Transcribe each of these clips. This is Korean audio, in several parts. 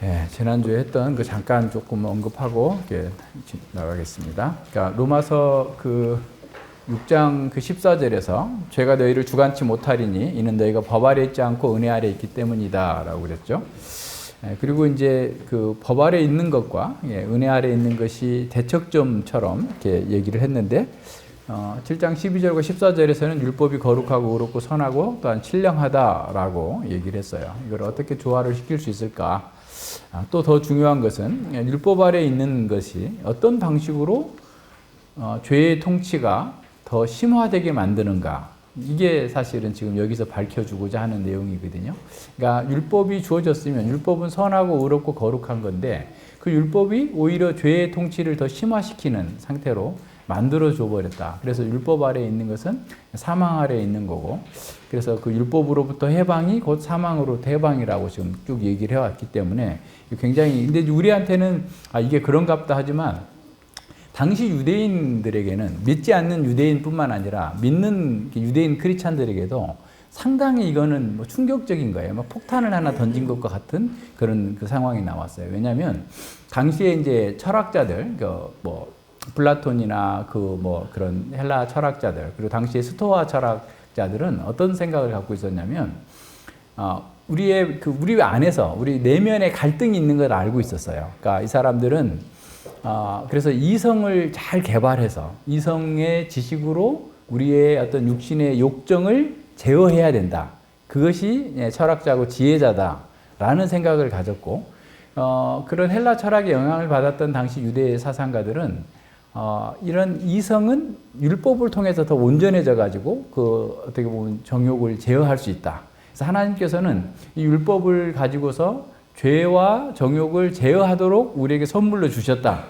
예, 지난주에 했던 그 잠깐 조금 언급하고 이렇게 나가겠습니다. 그러니까 로마서 그 6장 그 14절에서 죄가 너희를 주관치 못하리니 이는 너희가 법 아래 있지 않고 은혜 아래 있기 때문이다라고 그랬죠. 예, 그리고 이제 그 법 아래 있는 것과 은혜 아래 있는 것이 대척점처럼 이렇게 얘기를 했는데 7장 12절과 14절에서는 율법이 거룩하고 의롭고 선하고 또한 신령하다라고 얘기를 했어요. 이걸 어떻게 조화를 시킬 수 있을까? 또 더 중요한 것은 율법 아래 있는 것이 어떤 방식으로 죄의 통치가 더 심화되게 만드는가, 이게 사실은 지금 여기서 밝혀주고자 하는 내용이거든요. 그러니까 율법이 주어졌으면 율법은 선하고 의롭고 거룩한 건데 그 율법이 오히려 죄의 통치를 더 심화시키는 상태로 만들어줘 버렸다. 그래서 율법 아래에 있는 것은 사망 아래에 있는 거고, 그래서 그 율법으로부터 해방이 곧 사망으로부터 해방이라고 지금 쭉 얘기를 해왔기 때문에 굉장히, 근데 우리한테는 이게 그런갑다 하지만 당시 유대인들에게는, 믿지 않는 유대인뿐만 아니라 믿는 유대인 크리스찬들에게도 상당히 이거는 뭐 충격적인 거예요. 뭐 폭탄을 하나 던진 것과 같은 그런 그 상황이 나왔어요. 왜냐하면 당시에 이제 철학자들, 뭐 플라톤이나 그 뭐 그런 헬라 철학자들, 그리고 당시에 스토아 철학자들은 어떤 생각을 갖고 있었냐면, 우리 안에서 우리 내면에 갈등이 있는 걸 알고 있었어요. 그러니까 이 사람들은 그래서 이성을 잘 개발해서 이성의 지식으로 우리의 어떤 육신의 욕정을 제어해야 된다. 그것이 철학자고 지혜자다라는 생각을 가졌고, 그런 헬라 철학의 영향을 받았던 당시 유대 사상가들은 이런 이성은 율법을 통해서 더 온전해져 가지고 그 어떻게 보면 정욕을 제어할 수 있다. 그래서 하나님께서는 이 율법을 가지고서 죄와 정욕을 제어하도록 우리에게 선물로 주셨다.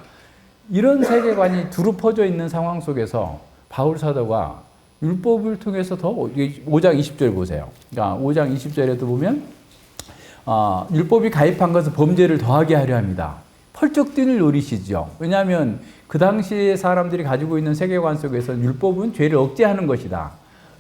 이런 세계관이 두루 퍼져 있는 상황 속에서 바울 사도가 율법을 통해서 더 5장 20절 보세요. 그러니까 5장 20절에도 보면 율법이 가입한 것은 범죄를 더하게 하려 합니다. 펄쩍 뛰는 노릇이죠. 왜냐하면 그 당시에 사람들이 가지고 있는 세계관 속에서 율법은 죄를 억제하는 것이다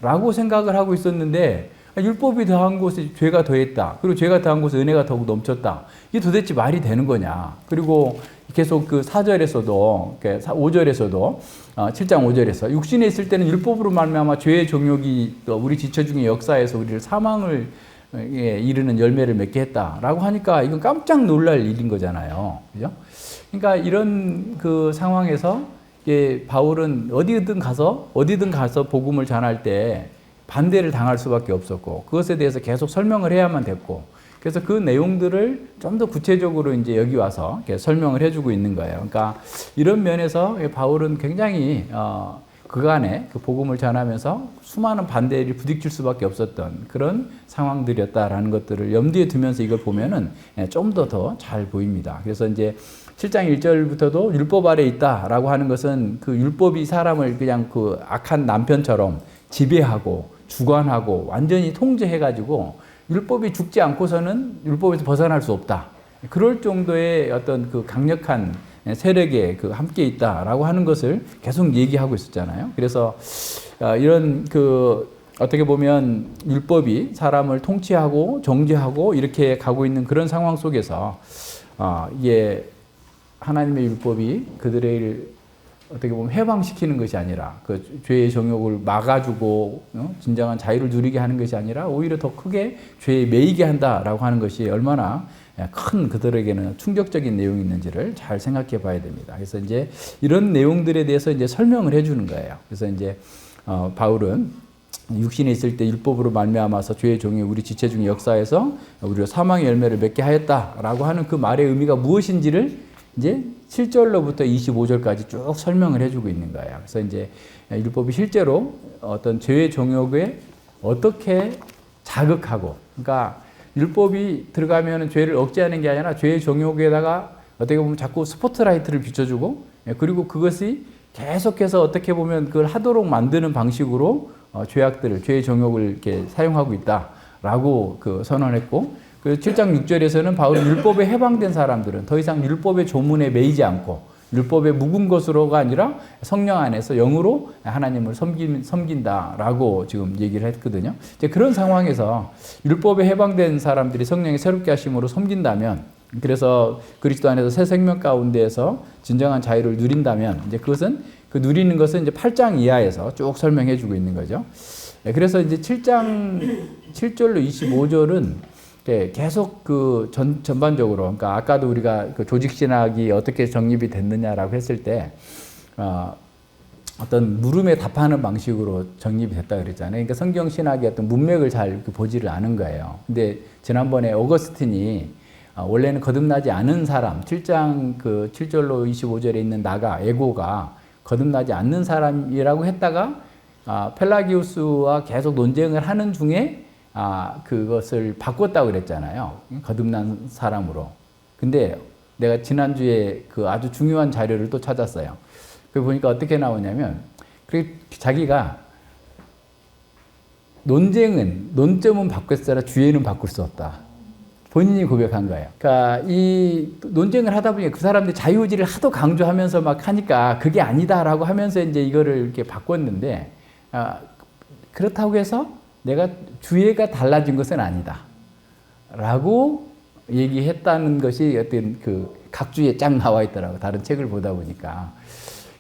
라고 생각을 하고 있었는데, 율법이 더한 곳에 죄가 더했다, 그리고 죄가 더한 곳에 은혜가 더욱 넘쳤다, 이게 도대체 말이 되는 거냐. 그리고 계속 그 4절에서도 5절에서도 7장 5절에서 육신에 있을 때는 율법으로 말미암아 죄의 정욕이 우리 지체 중의 역사에서 우리를 사망을 이르는 열매를 맺게 했다라고 하니까 이건 깜짝 놀랄 일인 거잖아요. 그죠? 그러니까 이런 그 상황에서 바울은 어디든 가서 복음을 전할 때 반대를 당할 수밖에 없었고, 그것에 대해서 계속 설명을 해야만 됐고, 그래서 그 내용들을 좀 더 구체적으로 이제 여기 와서 설명을 해주고 있는 거예요. 그러니까 이런 면에서 바울은 굉장히 그간에 그 복음을 전하면서 수많은 반대를 부딪힐 수밖에 없었던 그런 상황들이었다라는 것들을 염두에 두면서 이걸 보면은 좀 더 잘 보입니다. 그래서 이제 7장 1절부터도 율법 아래 있다라고 하는 것은 그 율법이 사람을 그냥 그 악한 남편처럼 지배하고 주관하고 완전히 통제해가지고 율법이 죽지 않고서는 율법에서 벗어날 수 없다. 그럴 정도의 어떤 그 강력한 세력에 그 함께 있다라고 하는 것을 계속 얘기하고 있었잖아요. 그래서 이런 그 어떻게 보면 율법이 사람을 통치하고 정죄하고 이렇게 가고 있는 그런 상황 속에서 이게 하나님의 율법이 그들을 어떻게 보면 해방시키는 것이 아니라 그 죄의 정욕을 막아주고 진정한 자유를 누리게 하는 것이 아니라 오히려 더 크게 죄에 매이게 한다라고 하는 것이 얼마나 큰 그들에게는 충격적인 내용이 있는지를 잘 생각해 봐야 됩니다. 그래서 이제 이런 내용들에 대해서 이제 설명을 해 주는 거예요. 그래서 이제 바울은 육신에 있을 때 율법으로 말미암아서 죄의 종이 우리 지체 중의 역사에서 우리가 사망의 열매를 맺게 하였다라고 하는 그 말의 의미가 무엇인지를 이제 7절로부터 25절까지 쭉 설명을 해주고 있는 거예요. 그래서 이제 율법이 실제로 어떤 죄의 정욕에 어떻게 자극하고, 그러니까 율법이 들어가면 죄를 억제하는 게 아니라 죄의 정욕에다가 어떻게 보면 자꾸 스포트라이트를 비춰주고, 그리고 그것이 계속해서 어떻게 보면 그걸 하도록 만드는 방식으로 죄악들을, 죄의 정욕을 이렇게 사용하고 있다라고 그 선언했고, 그 7장 6절에서는 바울이 율법에 해방된 사람들은 더 이상 율법의 조문에 매이지 않고 율법에 묵은 것으로가 아니라 성령 안에서 영으로 하나님을 섬긴다라고 지금 얘기를 했거든요. 이제 그런 상황에서 율법에 해방된 사람들이 성령의 새롭게 하심으로 섬긴다면 그래서 그리스도 안에서 새 생명 가운데에서 진정한 자유를 누린다면 이제 그것은 그 누리는 것은 이제 8장 이하에서 쭉 설명해 주고 있는 거죠. 그래서 이제 7장 7절로 25절은 계속 그 전반적으로, 그러니까 아까도 우리가 그 조직 신학이 어떻게 정립이 됐느냐라고 했을 때 어떤 물음에 답하는 방식으로 정립이 됐다 그랬잖아요. 그러니까 성경 신학의 어떤 문맥을 잘 보지를 않은 거예요. 근데 지난번에 어거스틴이 원래는 거듭나지 않은 사람, 7장 그 7절로 25절에 있는 나가, 에고가 거듭나지 않는 사람이라고 했다가 펠라기우스와 계속 논쟁을 하는 중에 그것을 바꿨다고 그랬잖아요. 거듭난 사람으로. 근데 내가 지난주에 그 아주 중요한 자료를 또 찾았어요. 그 보니까 어떻게 나오냐면, 자기가 논점은 바꿨으나 주의는 바꿀 수 없다. 본인이 고백한 거예요. 그러니까 이 논쟁을 하다 보니 그 사람들이 자유의지를 하도 강조하면서 막 하니까 그게 아니다라고 하면서 이제 이거를 이렇게 바꿨는데, 그렇다고 해서 내가 주의가 달라진 것은 아니다. 라고 얘기했다는 것이 어떤 그 각주에 쫙 나와 있더라고. 다른 책을 보다 보니까.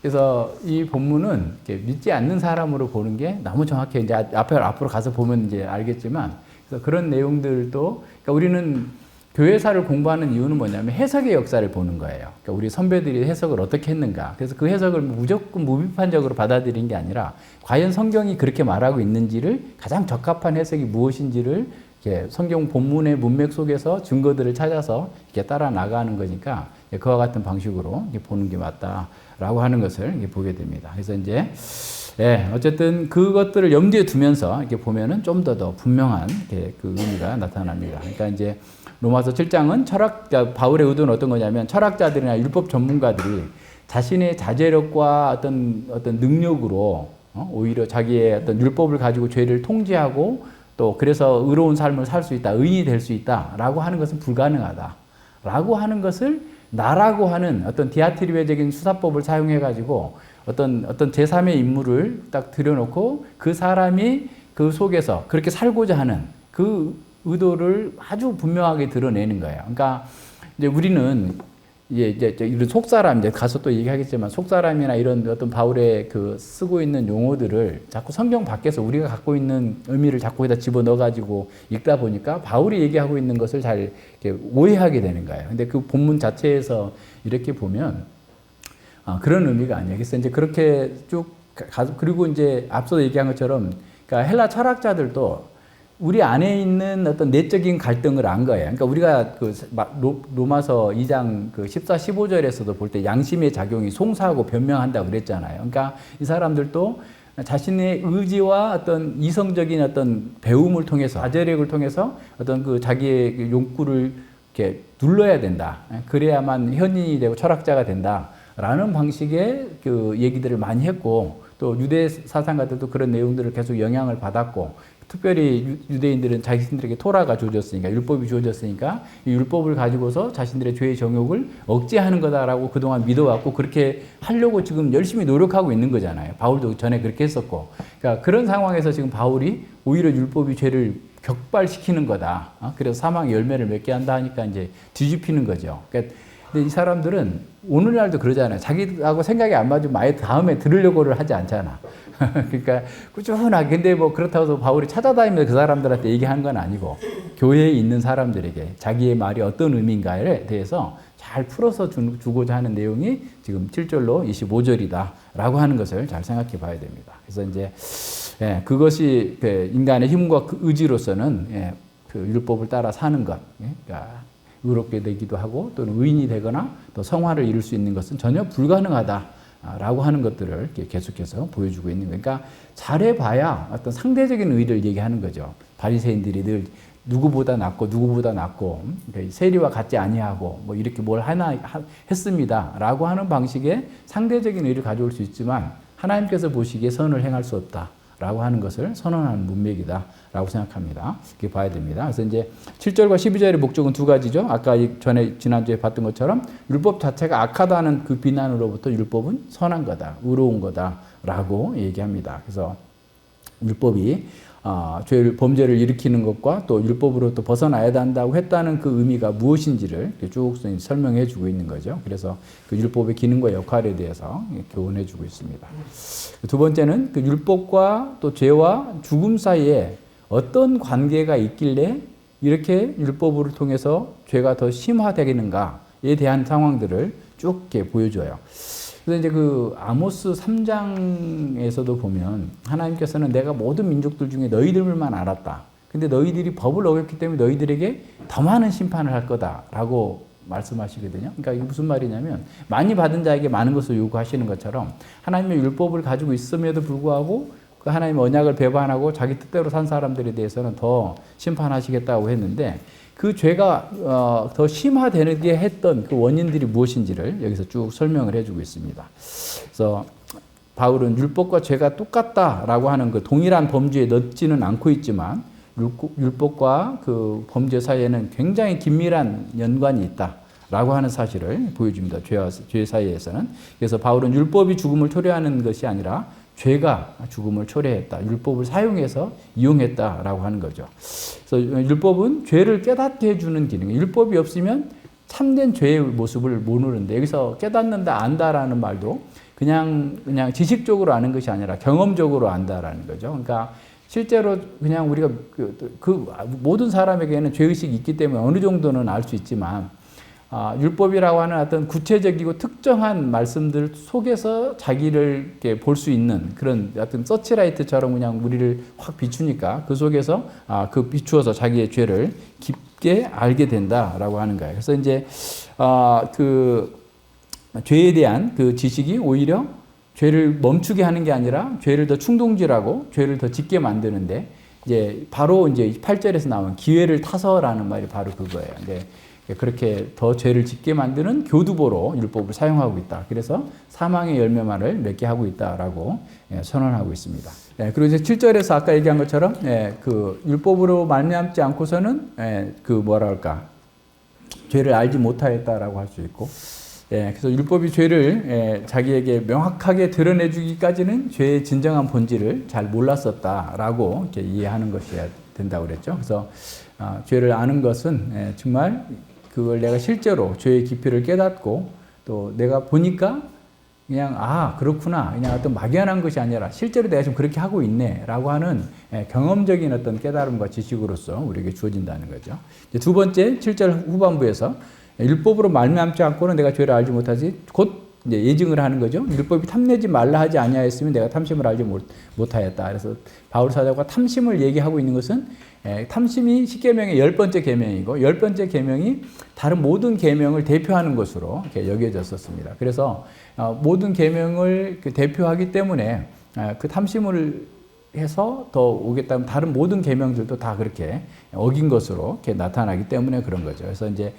그래서 이 본문은 믿지 않는 사람으로 보는 게 너무 정확해. 이제 앞으로 가서 보면 이제 알겠지만, 그래서 그런 내용들도, 그러니까 우리는 교회사를 공부하는 이유는 뭐냐면 해석의 역사를 보는 거예요. 그러니까 우리 선배들이 해석을 어떻게 했는가. 그래서 그 해석을 무조건 무비판적으로 받아들인 게 아니라 과연 성경이 그렇게 말하고 있는지를, 가장 적합한 해석이 무엇인지를 이렇게 성경 본문의 문맥 속에서 증거들을 찾아서 이렇게 따라 나가는 거니까 그와 같은 방식으로 이렇게 보는 게 맞다라고 하는 것을 이렇게 보게 됩니다. 그래서 이제 어쨌든 그것들을 염두에 두면서 이렇게 보면은 좀 더 분명한 그 의미가 나타납니다. 그러니까 이제 로마서 7장은 바울의 의도는 어떤 거냐면, 철학자들이나 율법 전문가들이 자신의 자제력과 어떤 능력으로 오히려 자기의 어떤 율법을 가지고 죄를 통제하고 또 그래서 의로운 삶을 살 수 있다, 의인이 될 수 있다라고 하는 것은 불가능하다라고 하는 것을 나라고 하는 어떤 디아트리베적인 수사법을 사용해 가지고 어떤 제3의 인물을 딱 들여놓고 그 사람이 그 속에서 그렇게 살고자 하는 그 의도를 아주 분명하게 드러내는 거예요. 그러니까 이제 우리는 이제 이런 속사람, 이제 가서 또 얘기하겠지만, 속사람이나 이런 어떤 바울의 그 쓰고 있는 용어들을 자꾸 성경 밖에서 우리가 갖고 있는 의미를 자꾸 여기다 집어 넣어가지고 읽다 보니까 바울이 얘기하고 있는 것을 잘 이렇게 오해하게 되는 거예요. 근데 그 본문 자체에서 이렇게 보면 그런 의미가 아니에요. 그래서 이제 그렇게 쭉 가서, 그리고 이제 앞서 얘기한 것처럼, 그러니까 헬라 철학자들도 우리 안에 있는 어떤 내적인 갈등을 안 거예요. 그러니까 우리가 그 로마서 2장 그 14, 15절에서도 볼 때 양심의 작용이 송사하고 변명한다고 그랬잖아요. 그러니까 이 사람들도 자신의 의지와 어떤 이성적인 어떤 배움을 통해서, 자제력을 통해서 어떤 그 자기의 욕구를 이렇게 눌러야 된다. 그래야만 현인이 되고 철학자가 된다라는 방식의 그 얘기들을 많이 했고, 또 유대 사상가들도 그런 내용들을 계속 영향을 받았고, 특별히 유대인들은 자신들에게 토라가 주어졌으니까, 율법이 주어졌으니까 이 율법을 가지고서 자신들의 죄의 정욕을 억제하는 거다라고 그동안 믿어왔고, 그렇게 하려고 지금 열심히 노력하고 있는 거잖아요. 바울도 전에 그렇게 했었고. 그러니까 그런 상황에서 지금 바울이 오히려 율법이 죄를 격발시키는 거다. 그래서 사망의 열매를 맺게 한다 하니까 이제 뒤집히는 거죠. 그러니까 근데 이 사람들은 오늘날도 그러잖아요. 자기하고 생각이 안 맞으면 아예 다음에 들으려고를 하지 않잖아. 그러니까 꾸준하게. 근데 뭐 그렇다고 해서 바울이 찾아다니면서 그 사람들한테 얘기하는 건 아니고, 교회에 있는 사람들에게 자기의 말이 어떤 의미인가에 대해서 잘 풀어서 주고자 하는 내용이 지금 7절로 25절이다 라고 하는 것을 잘 생각해 봐야 됩니다. 그래서 이제 그것이 인간의 힘과 그 의지로서는 그 율법을 따라 사는 것, 그러니까 의롭게 되기도 하고 또는 의인이 되거나 또 성화를 이룰 수 있는 것은 전혀 불가능하다라고 하는 것들을 계속해서 보여주고 있는 거예요. 그러니까 잘해봐야 어떤 상대적인 의를 얘기하는 거죠. 바리새인들이 늘 누구보다 낫고 세리와 같지 아니하고 뭐 이렇게 뭘 하나 했습니다라고 하는 방식의 상대적인 의를 가져올 수 있지만, 하나님께서 보시기에 선을 행할 수 없다라고 하는 것을 선언하는 문맥이다라고 생각합니다. 이렇게 봐야 됩니다. 그래서 이제 7절과 12절의 목적은 두 가지죠. 아까 지난주에 봤던 것처럼 율법 자체가 악하다는 그 비난으로부터 율법은 선한 거다, 의로운 거다라고 얘기합니다. 그래서 율법이 범죄를 일으키는 것과 또 율법으로부터 벗어나야 한다고 했다는 그 의미가 무엇인지를 쭉 설명해 주고 있는 거죠. 그래서 그 율법의 기능과 역할에 대해서 교훈해 주고 있습니다. 두 번째는 그 율법과 또 죄와 죽음 사이에 어떤 관계가 있길래 이렇게 율법을 통해서 죄가 더 심화되겠는가에 대한 상황들을 쭉 이렇게 보여줘요. 그래서 이제 그 아모스 3장에서도 보면 하나님께서는 내가 모든 민족들 중에 너희들만 알았다. 근데 너희들이 법을 어겼기 때문에 너희들에게 더 많은 심판을 할 거다라고 말씀하시거든요. 그러니까 이게 무슨 말이냐면 많이 받은 자에게 많은 것을 요구하시는 것처럼 하나님의 율법을 가지고 있음에도 불구하고 그 하나님의 언약을 배반하고 자기 뜻대로 산 사람들에 대해서는 더 심판하시겠다고 했는데 그 죄가 더 심화되게 했던 그 원인들이 무엇인지를 여기서 쭉 설명을 해주고 있습니다. 그래서 바울은 율법과 죄가 똑같다라고 하는 그 동일한 범주에 넣지는 않고 있지만 율법과 그 범죄 사이에는 굉장히 긴밀한 연관이 있다라고 하는 사실을 보여줍니다. 죄 사이에서는. 그래서 바울은 율법이 죽음을 초래하는 것이 아니라 죄가 죽음을 초래했다. 율법을 사용해서 이용했다라고 하는 거죠. 그래서 율법은 죄를 깨닫게 해주는 기능. 율법이 없으면 참된 죄의 모습을 모르는데 여기서 깨닫는다, 안다라는 말도 그냥 지식적으로 아는 것이 아니라 경험적으로 안다라는 거죠. 그러니까 실제로 그냥 우리가 그 모든 사람에게는 죄의식이 있기 때문에 어느 정도는 알 수 있지만 율법이라고 하는 어떤 구체적이고 특정한 말씀들 속에서 자기를 이렇게 볼 수 있는 그런 어떤 서치라이트처럼 그냥 우리를 확 비추니까 그 속에서 그 비추어서 자기의 죄를 깊게 알게 된다라고 하는 거예요. 그래서 이제 그 죄에 대한 그 지식이 오히려 죄를 멈추게 하는 게 아니라 죄를 더 충동질하고 죄를 더 짓게 만드는데 이제 바로 이제 8절에서 나온 기회를 타서라는 말이 바로 그거예요. 근데 그렇게 더 죄를 짓게 만드는 교두보로 율법을 사용하고 있다. 그래서 사망의 열매만을 맺게 하고 있다라고 선언하고 있습니다. 그리고 이제 7절에서 아까 얘기한 것처럼 그 율법으로 말미암지 않고서는 그 뭐라 할까 죄를 알지 못하였다라고 할 수 있고, 그래서 율법이 죄를 자기에게 명확하게 드러내주기까지는 죄의 진정한 본질을 잘 몰랐었다라고 이렇게 이해하는 것이어야 된다고 그랬죠. 그래서 죄를 아는 것은 정말 그걸 내가 실제로 죄의 깊이를 깨닫고 또 내가 보니까 그냥 그렇구나 그냥 어떤 막연한 것이 아니라 실제로 내가 지금 그렇게 하고 있네라고 하는 경험적인 어떤 깨달음과 지식으로서 우리에게 주어진다는 거죠. 이제 두 번째 7절 후반부에서 율법으로 말미암지 않고는 내가 죄를 알지 못하지 곧 이제 예증을 하는 거죠. 율법이 탐내지 말라 하지 아니하였으면 내가 탐심을 알지 못하였다. 그래서 바울 사도가 탐심을 얘기하고 있는 것은 탐심이 10계명의 10번째 계명이고 10번째 계명이 다른 모든 계명을 대표하는 것으로 이렇게 여겨졌었습니다. 그래서 모든 계명을 대표하기 때문에 그 탐심을 해서 더 오겠다면 다른 모든 계명들도 다 그렇게 어긴 것으로 이렇게 나타나기 때문에 그런 거죠. 그래서 이제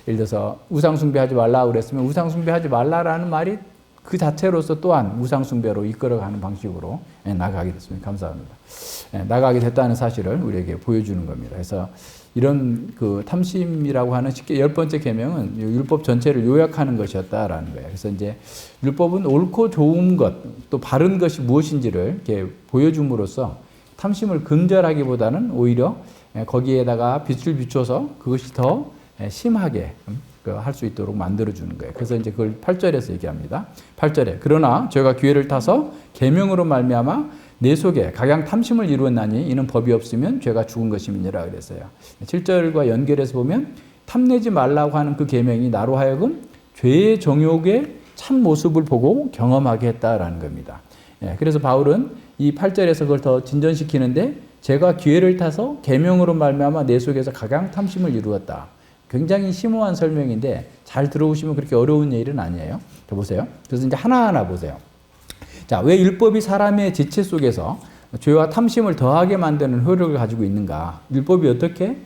예를 들어서 우상 숭배하지 말라 그랬으면 우상 숭배하지 말라라는 말이 그 자체로서 또한 우상 숭배로 이끌어가는 방식으로 나가게 됐습니다. 감사합니다. 나가게 됐다는 사실을 우리에게 보여주는 겁니다. 그래서 이런 그 탐심이라고 하는 10번째 계명은 율법 전체를 요약하는 것이었다라는 거예요. 그래서 이제 율법은 옳고 좋은 것, 또 바른 것이 무엇인지를 이렇게 보여줌으로써 탐심을 근절하기보다는 오히려 거기에다가 빛을 비춰서 그것이 더 심하게 할 수 있도록 만들어주는 거예요. 그래서 이제 그걸 8절에서 얘기합니다. 8절에 그러나 죄가 기회를 타서 계명으로 말미암아 내 속에 각양 탐심을 이루었나니 이는 법이 없으면 죄가 죽은 것임이니라 그랬어요. 7절과 연결해서 보면 탐내지 말라고 하는 그 계명이 나로 하여금 죄의 정욕의 참 모습을 보고 경험하게 했다라는 겁니다. 그래서 바울은 이 8절에서 그걸 더 진전시키는데 죄가 기회를 타서 계명으로 말미암아 내 속에서 각양 탐심을 이루었다. 굉장히 심오한 설명인데 잘 들어오시면 그렇게 어려운 일은 아니에요. 자, 보세요. 그래서 이제 하나하나 보세요. 자, 왜 율법이 사람의 지체 속에서 죄와 탐심을 더하게 만드는 효력을 가지고 있는가? 율법이 어떻게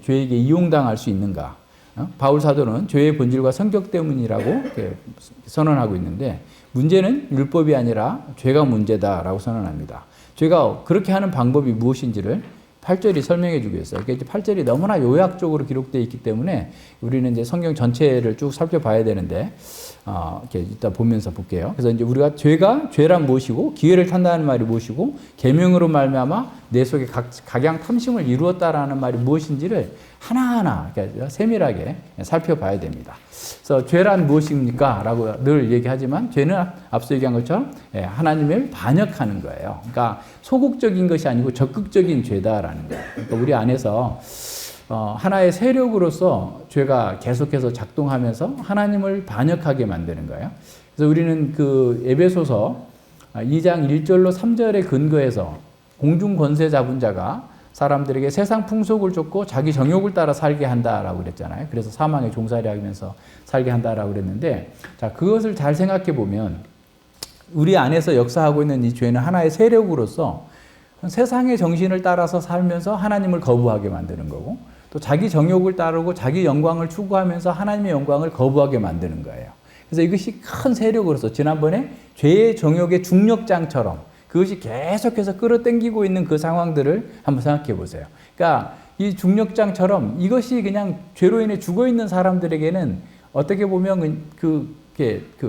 죄에게 이용당할 수 있는가? 바울 사도는 죄의 본질과 성격 때문이라고 이렇게 선언하고 있는데 문제는 율법이 아니라 죄가 문제다라고 선언합니다. 죄가 그렇게 하는 방법이 무엇인지를 8절이 설명해 주고 있어요. 그러니까 8절이 너무나 요약적으로 기록되어 있기 때문에 우리는 이제 성경 전체를 쭉 살펴봐야 되는데, 이렇게 이따 보면서 볼게요. 그래서 이제 우리가 죄가 죄란 무엇이고, 기회를 탄다는 말이 무엇이고, 계명으로 말미암아 내 속에 각양 탐심을 이루었다라는 말이 무엇인지를 하나하나 세밀하게 살펴봐야 됩니다. 그래서 죄란 무엇입니까? 라고 늘 얘기하지만 죄는 앞서 얘기한 것처럼 하나님을 반역하는 거예요. 그러니까 소극적인 것이 아니고 적극적인 죄다라는 거예요. 그러니까 우리 안에서 하나의 세력으로서 죄가 계속해서 작동하면서 하나님을 반역하게 만드는 거예요. 그래서 우리는 그 에베소서 2장 1절로 3절에 근거해서 공중 권세 잡은 자가 사람들에게 세상 풍속을 쫓고 자기 정욕을 따라 살게 한다라고 그랬잖아요. 그래서 사망에 종살이 하면서 살게 한다라고 그랬는데, 자, 그것을 잘 생각해 보면 우리 안에서 역사하고 있는 이 죄는 하나의 세력으로서 세상의 정신을 따라서 살면서 하나님을 거부하게 만드는 거고, 또 자기 정욕을 따르고 자기 영광을 추구하면서 하나님의 영광을 거부하게 만드는 거예요. 그래서 이것이 큰 세력으로서 지난번에 죄의 정욕의 중력장처럼 그것이 계속해서 끌어당기고 있는 그 상황들을 한번 생각해 보세요. 그러니까 이 중력장처럼 이것이 그냥 죄로 인해 죽어 있는 사람들에게는 어떻게 보면 그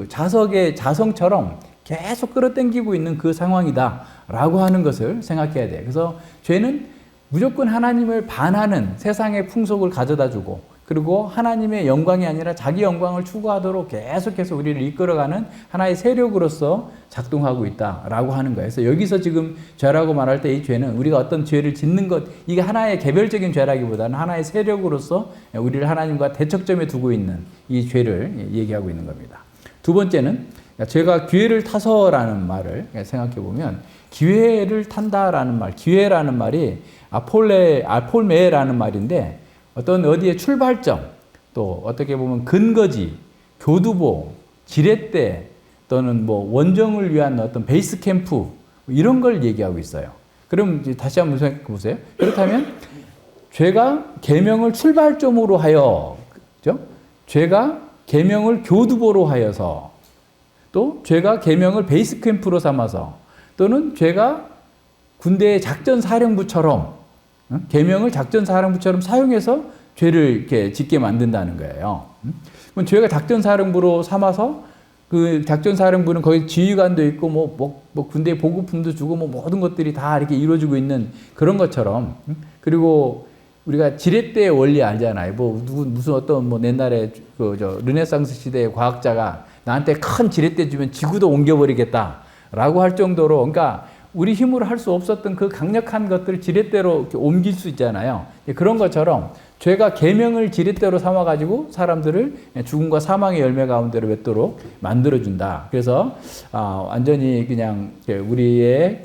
자석의 자성처럼 계속 끌어당기고 있는 그 상황이다라고 하는 것을 생각해야 돼요. 그래서 죄는 무조건 하나님을 반하는 세상의 풍속을 가져다 주고, 그리고 하나님의 영광이 아니라 자기 영광을 추구하도록 계속해서 우리를 이끌어가는 하나의 세력으로서 작동하고 있다라고 하는 거예요. 그래서 여기서 지금 죄라고 말할 때 이 죄는 우리가 어떤 죄를 짓는 것, 이게 하나의 개별적인 죄라기보다는 하나의 세력으로서 우리를 하나님과 대척점에 두고 있는 이 죄를 얘기하고 있는 겁니다. 두 번째는 죄가 기회를 타서라는 말을 생각해 보면, 기회를 탄다라는 말, 기회라는 말이 아폴메라는 말인데, 어떤 어디의 출발점, 또 어떻게 보면 근거지, 교두보, 지렛대, 또는 뭐 원정을 위한 어떤 베이스 캠프, 이런 걸 얘기하고 있어요. 그럼 이제 다시 한번 생각해 보세요. 그렇다면 죄가 계명을 출발점으로 하여, 그죠? 죄가 계명을 교두보로 하여서, 또 죄가 계명을 베이스 캠프로 삼아서, 또는 죄가 군대의 작전 사령부처럼 계명을 작전 사령부처럼 사용해서 죄를 이렇게 짓게 만든다는 거예요. 그럼 죄가 작전 사령부로 삼아서 그 작전 사령부는 거기 지휘관도 있고 뭐 군대 보급품도 주고 뭐 모든 것들이 다 이렇게 이루어지고 있는 그런 것처럼, 그리고 우리가 지렛대의 원리 알잖아요. 무슨 어떤 옛날에 르네상스 시대의 과학자가 나한테 큰 지렛대 주면 지구도 옮겨버리겠다라고 할 정도로, 그러니까 우리 힘으로 할 수 없었던 그 강력한 것들을 지렛대로 이렇게 옮길 수 있잖아요. 그런 것처럼 죄가 계명을 지렛대로 삼아가지고 사람들을 죽음과 사망의 열매 가운데로 맺도록 만들어준다. 그래서 완전히 그냥 우리의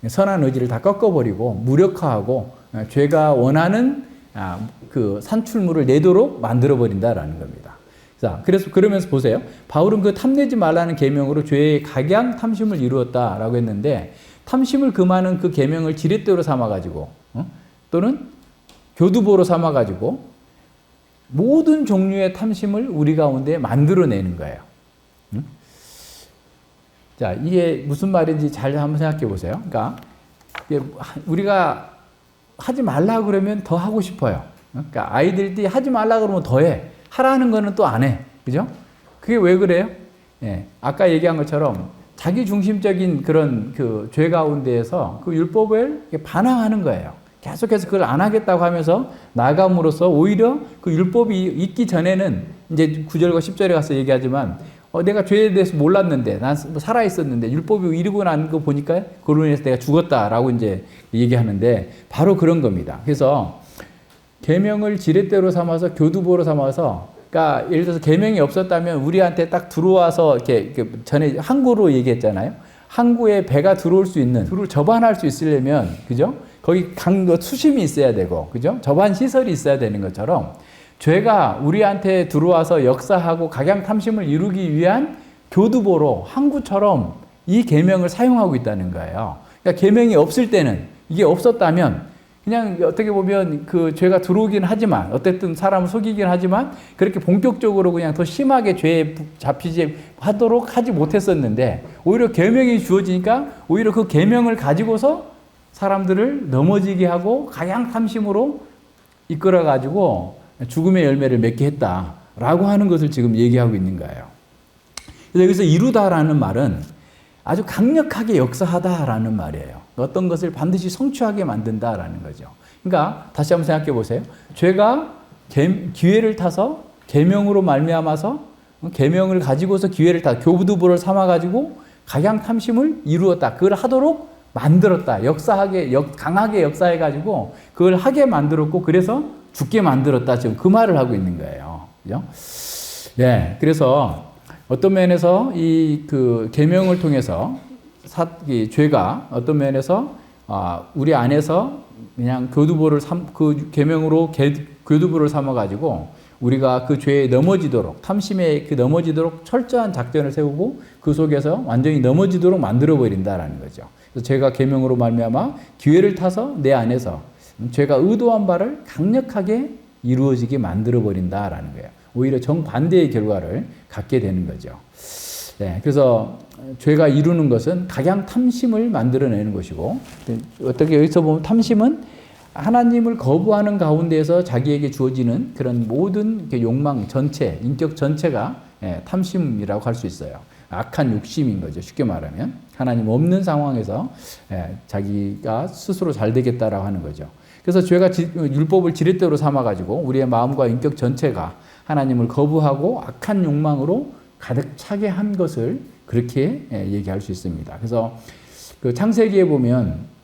선한 의지를 다 꺾어버리고 무력화하고 죄가 원하는 그 산출물을 내도록 만들어버린다라는 겁니다. 자, 그러면서 보세요. 바울은 그 탐내지 말라는 계명으로 죄의 각양 탐심을 이루었다라고 했는데, 탐심을 금하는 그 계명을 지렛대로 삼아가지고, 또는 교두보로 삼아가지고 모든 종류의 탐심을 우리 가운데 만들어내는 거예요. 자, 이게 무슨 말인지 잘 한번 생각해 보세요. 그러니까 우리가 하지 말라 그러면 더 하고 싶어요. 그러니까 아이들이 하지 말라 그러면 더 해. 하라는 거는 또 안 해. 그죠? 그게 왜 그래요? 아까 얘기한 것처럼 자기 중심적인 그런 그 죄 가운데에서 그 율법을 반항하는 거예요. 계속해서 그걸 안 하겠다고 하면서 나아감으로써 오히려 그 율법이 있기 전에는 이제 9절과 10절에 가서 얘기하지만 내가 죄에 대해서 몰랐는데 난 살아 있었는데 율법이 이르고 난 거 보니까 그로 인해서 내가 죽었다라고 이제 얘기하는데 바로 그런 겁니다. 그래서 계명을 지렛대로 삼아서 교두보로 삼아서, 그러니까 예를 들어서 계명이 없었다면 우리한테 딱 들어와서 이렇게 전에 항구로 얘기했잖아요. 항구에 배가 들어올 수 있는, 접안할 수 있으려면, 그죠? 거기 수심이 있어야 되고, 그죠? 접안 시설이 있어야 되는 것처럼 죄가 우리한테 들어와서 역사하고 각양 탐심을 이루기 위한 교두보로 항구처럼 이 계명을 사용하고 있다는 거예요. 그러니까 계명이 없을 때는, 이게 없었다면 그냥 어떻게 보면 그 죄가 들어오긴 하지만, 어쨌든 사람을 속이긴 하지만 그렇게 본격적으로 그냥 더 심하게 죄에 잡히지 하도록 하지 못했었는데, 오히려 계명이 주어지니까 오히려 그 계명을 가지고서 사람들을 넘어지게 하고 각양 탐심으로 이끌어 가지고 죽음의 열매를 맺게 했다라고 하는 것을 지금 얘기하고 있는 거예요. 그래서 여기서 이루다라는 말은 아주 강력하게 역사하다라는 말이에요. 어떤 것을 반드시 성취하게 만든다라는 거죠. 그러니까 다시 한번 생각해 보세요. 죄가 기회를 타서 계명으로 말미암아서 계명을 가지고서 기회를 타 교두보를 삼아 가지고 각양 탐심을 이루었다. 그걸 하도록 만들었다. 강하게 역사해 가지고 그걸 하게 만들었고 그래서 죽게 만들었다. 지금 그 말을 하고 있는 거예요. 그죠? 네. 그래서 어떤 면에서 그 계명을 통해서 이 죄가 어떤 면에서 우리 안에서 그냥 그 계명으로 교두보를 삼아 가지고 우리가 그 죄에 넘어지도록 탐심에 넘어지도록 철저한 작전을 세우고 그 속에서 완전히 넘어지도록 만들어 버린다라는 거죠. 그래서 죄가 계명으로 말미암아 기회를 타서 내 안에서 죄가 의도한 바를 강력하게 이루어지게 만들어 버린다라는 거예요. 오히려 정반대의 결과를 갖게 되는 거죠. 네, 그래서 죄가 이루는 것은 각양 탐심을 만들어내는 것이고 어떻게 여기서 보면 탐심은 하나님을 거부하는 가운데에서 자기에게 주어지는 그런 모든 욕망 전체, 인격 전체가 탐심이라고 할 수 있어요. 악한 욕심인 거죠. 쉽게 말하면 하나님 없는 상황에서 자기가 스스로 잘 되겠다라고 하는 거죠. 그래서 죄가 율법을 지렛대로 삼아가지고 우리의 마음과 인격 전체가 하나님을 거부하고 악한 욕망으로 가득 차게 한 것을 그렇게 얘기할 수 있습니다. 그래서 그 창세기에 보면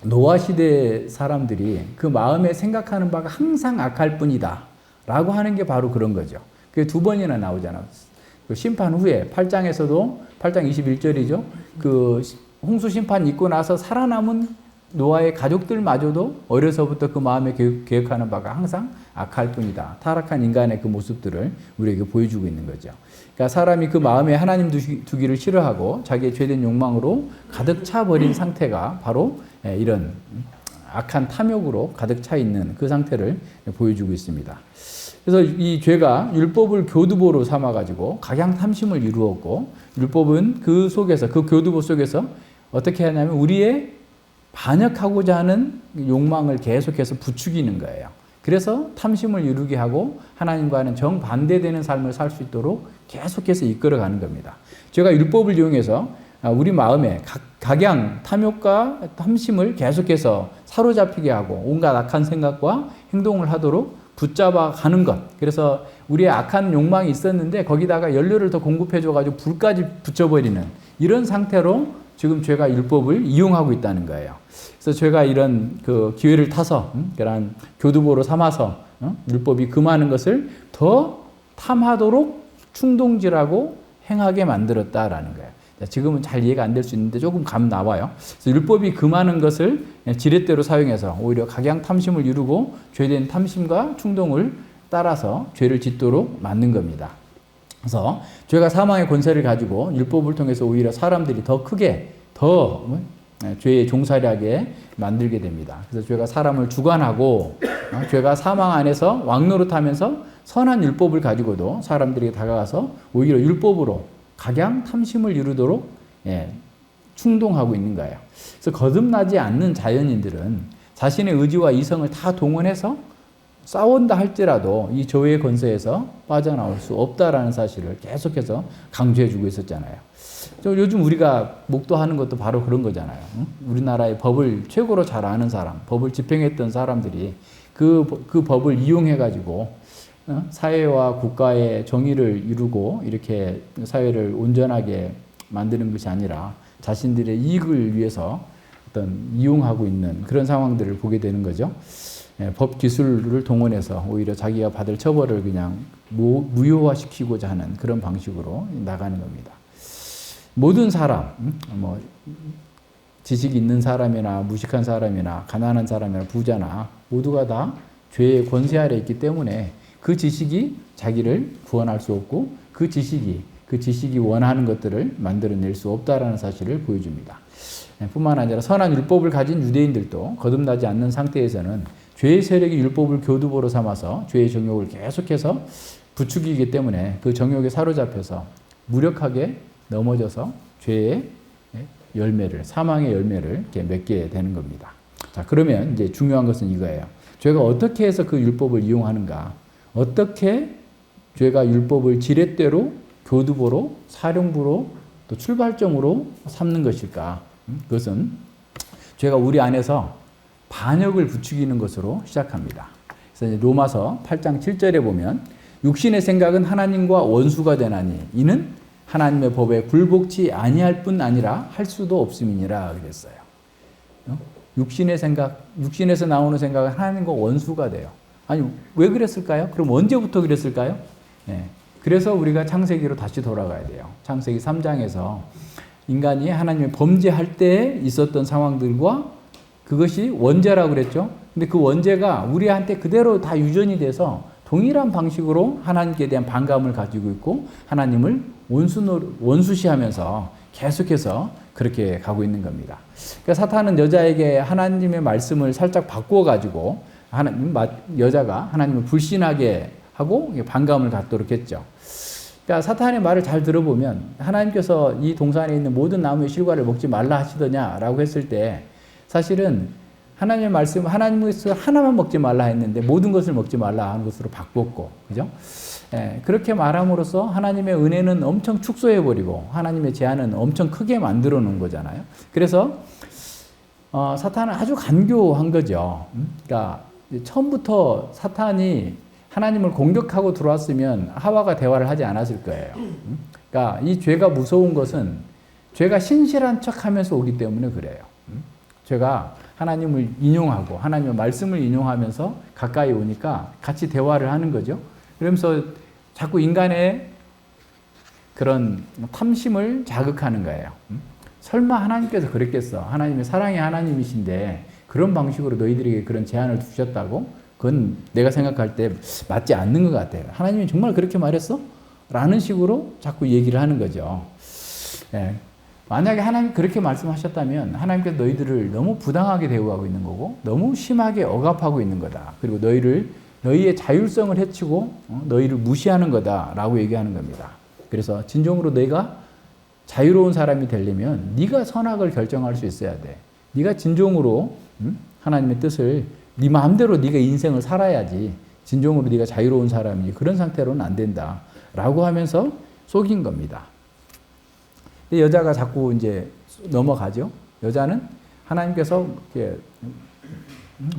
노아 시대 사람들이 그 마음에 생각하는 바가 항상 악할 뿐이다 라고 하는 게 바로 그런 거죠. 그게 두 번이나 나오잖아요. 그 심판 후에 8장에서도 8장 21절이죠. 그 홍수 심판 있고 나서 살아남은 노아의 가족들마저도 어려서부터 그 마음에 계획하는 바가 항상 악할 뿐이다. 타락한 인간의 그 모습들을 우리에게 보여주고 있는 거죠. 그러니까 사람이 그 마음에 하나님 두기를 싫어하고 자기의 죄된 욕망으로 가득 차버린 상태가 바로 이런 악한 탐욕으로 가득 차 있는 그 상태를 보여주고 있습니다. 그래서 이 죄가 율법을 교두보로 삼아가지고 각양 탐심을 이루었고 율법은 그 속에서 그 교두보 속에서 어떻게 하냐면 우리의 반역하고자 하는 욕망을 계속해서 부추기는 거예요. 그래서 탐심을 이루게 하고 하나님과는 정반대되는 삶을 살 수 있도록 계속해서 이끌어가는 겁니다. 제가 율법을 이용해서 우리 마음에 각양 탐욕과 탐심을 계속해서 사로잡히게 하고 온갖 악한 생각과 행동을 하도록 붙잡아 가는 것. 그래서 우리의 악한 욕망이 있었는데 거기다가 연료를 더 공급해줘가지고 불까지 붙여버리는 이런 상태로 지금 죄가 율법을 이용하고 있다는 거예요. 그래서 죄가 이런 그 기회를 타서 그런 교두보로 삼아서 율법이 금하는 것을 더 탐하도록 충동질하고 행하게 만들었다라는 거예요. 지금은 잘 이해가 안 될 수 있는데 조금 감 나와요. 그래서 율법이 금하는 것을 지렛대로 사용해서 오히려 각양 탐심을 이루고 죄된 탐심과 충동을 따라서 죄를 짓도록 만든 겁니다. 그래서 죄가 사망의 권세를 가지고 율법을 통해서 오히려 사람들이 더 크게 더 죄에 종살이하게 만들게 됩니다. 그래서 죄가 사람을 주관하고 죄가 사망 안에서 왕노릇하면서 선한 율법을 가지고도 사람들에게 다가가서 오히려 율법으로 각양 탐심을 이루도록 충동하고 있는 거예요. 그래서 거듭나지 않는 자연인들은 자신의 의지와 이성을 다 동원해서 싸운다 할지라도 이 죄의 권세에서 빠져나올 수 없다라는 사실을 계속해서 강조해주고 있었잖아요. 요즘 우리가 목도하는 것도 바로 그런 거잖아요. 우리나라의 법을 최고로 잘 아는 사람, 법을 집행했던 사람들이 그 법을 이용해가지고 사회와 국가의 정의를 이루고 이렇게 사회를 온전하게 만드는 것이 아니라 자신들의 이익을 위해서 어떤 이용하고 있는 그런 상황들을 보게 되는 거죠. 법 기술을 동원해서 오히려 자기가 받을 처벌을 그냥 무효화시키고자 하는 그런 방식으로 나가는 겁니다. 모든 사람, 지식 있는 사람이나 무식한 사람이나 가난한 사람이나 부자나 모두가 다 죄의 권세 아래 있기 때문에 그 지식이 자기를 구원할 수 없고 그 지식이 원하는 것들을 만들어낼 수 없다라는 사실을 보여줍니다. 뿐만 아니라 선한 율법을 가진 유대인들도 거듭나지 않는 상태에서는 죄의 세력이 율법을 교두보로 삼아서 죄의 정욕을 계속해서 부추기기 때문에 그 정욕에 사로잡혀서 무력하게 넘어져서 죄의 열매를, 사망의 열매를 이렇게 맺게 되는 겁니다. 자, 그러면 이제 중요한 것은 이거예요. 죄가 어떻게 해서 그 율법을 이용하는가? 어떻게 죄가 율법을 지렛대로, 교두보로, 사령부로 또 출발점으로 삼는 것일까? 그것은 죄가 우리 안에서 반역을 부추기는 것으로 시작합니다. 그래서 로마서 8장 7절에 보면 육신의 생각은 하나님과 원수가 되나니 이는 하나님의 법에 굴복치 아니할 뿐 아니라 할 수도 없음이니라 그랬어요. 육신의 생각, 육신에서 나오는 생각은 하나님과 원수가 돼요. 아니 왜 그랬을까요? 그럼 언제부터 그랬을까요? 네. 그래서 우리가 창세기로 다시 돌아가야 돼요. 창세기 3장에서 인간이 하나님의 범죄할 때 있었던 상황들과 그것이 원죄라고 그랬죠. 근데 그 원죄가 우리한테 그대로 다 유전이 돼서 동일한 방식으로 하나님께 대한 반감을 가지고 있고 하나님을 원수시하면서 계속해서 그렇게 가고 있는 겁니다. 그러니까 사탄은 여자에게 하나님의 말씀을 살짝 바꾸어 가지고 여자가 하나님을 불신하게 하고 반감을 갖도록 했죠. 그러니까 사탄의 말을 잘 들어보면 하나님께서 이 동산에 있는 모든 나무의 실과를 먹지 말라 하시더냐라고 했을 때 사실은 하나님의 말씀, 하나님께서 하나만 먹지 말라 했는데 모든 것을 먹지 말라 하는 것으로 바꿨고, 그죠? 그렇게 말함으로써 하나님의 은혜는 엄청 축소해버리고 하나님의 제한은 엄청 크게 만들어 놓은 거잖아요. 그래서 사탄은 아주 간교한 거죠. 그러니까 처음부터 사탄이 하나님을 공격하고 들어왔으면 하와가 대화를 하지 않았을 거예요. 그러니까 이 죄가 무서운 것은 죄가 신실한 척하면서 오기 때문에 그래요. 죄가 하나님을 인용하고 하나님의 말씀을 인용하면서 가까이 오니까 같이 대화를 하는 거죠. 그러면서 자꾸 인간의 그런 탐심을 자극하는 거예요. 설마 하나님께서 그랬겠어? 하나님의 사랑의 하나님이신데 그런 방식으로 너희들에게 그런 제한을 두셨다고? 그건 내가 생각할 때 맞지 않는 것 같아요. 하나님이 정말 그렇게 말했어? 라는 식으로 자꾸 얘기를 하는 거죠. 만약에 하나님이 그렇게 말씀하셨다면 하나님께서 너희들을 너무 부당하게 대우하고 있는 거고 너무 심하게 억압하고 있는 거다. 그리고 너희의 자율성을 해치고 너희를 무시하는 거다라고 얘기하는 겁니다. 그래서 진정으로 너희가 자유로운 사람이 되려면 네가 선악을 결정할 수 있어야 돼. 네가 진정으로 하나님의 뜻을 네 마음대로 네가 인생을 살아야지 진정으로 네가 자유로운 사람이지 그런 상태로는 안 된다라고 하면서 속인 겁니다. 여자가 자꾸 이제 넘어가죠. 여자는 하나님께서 이렇게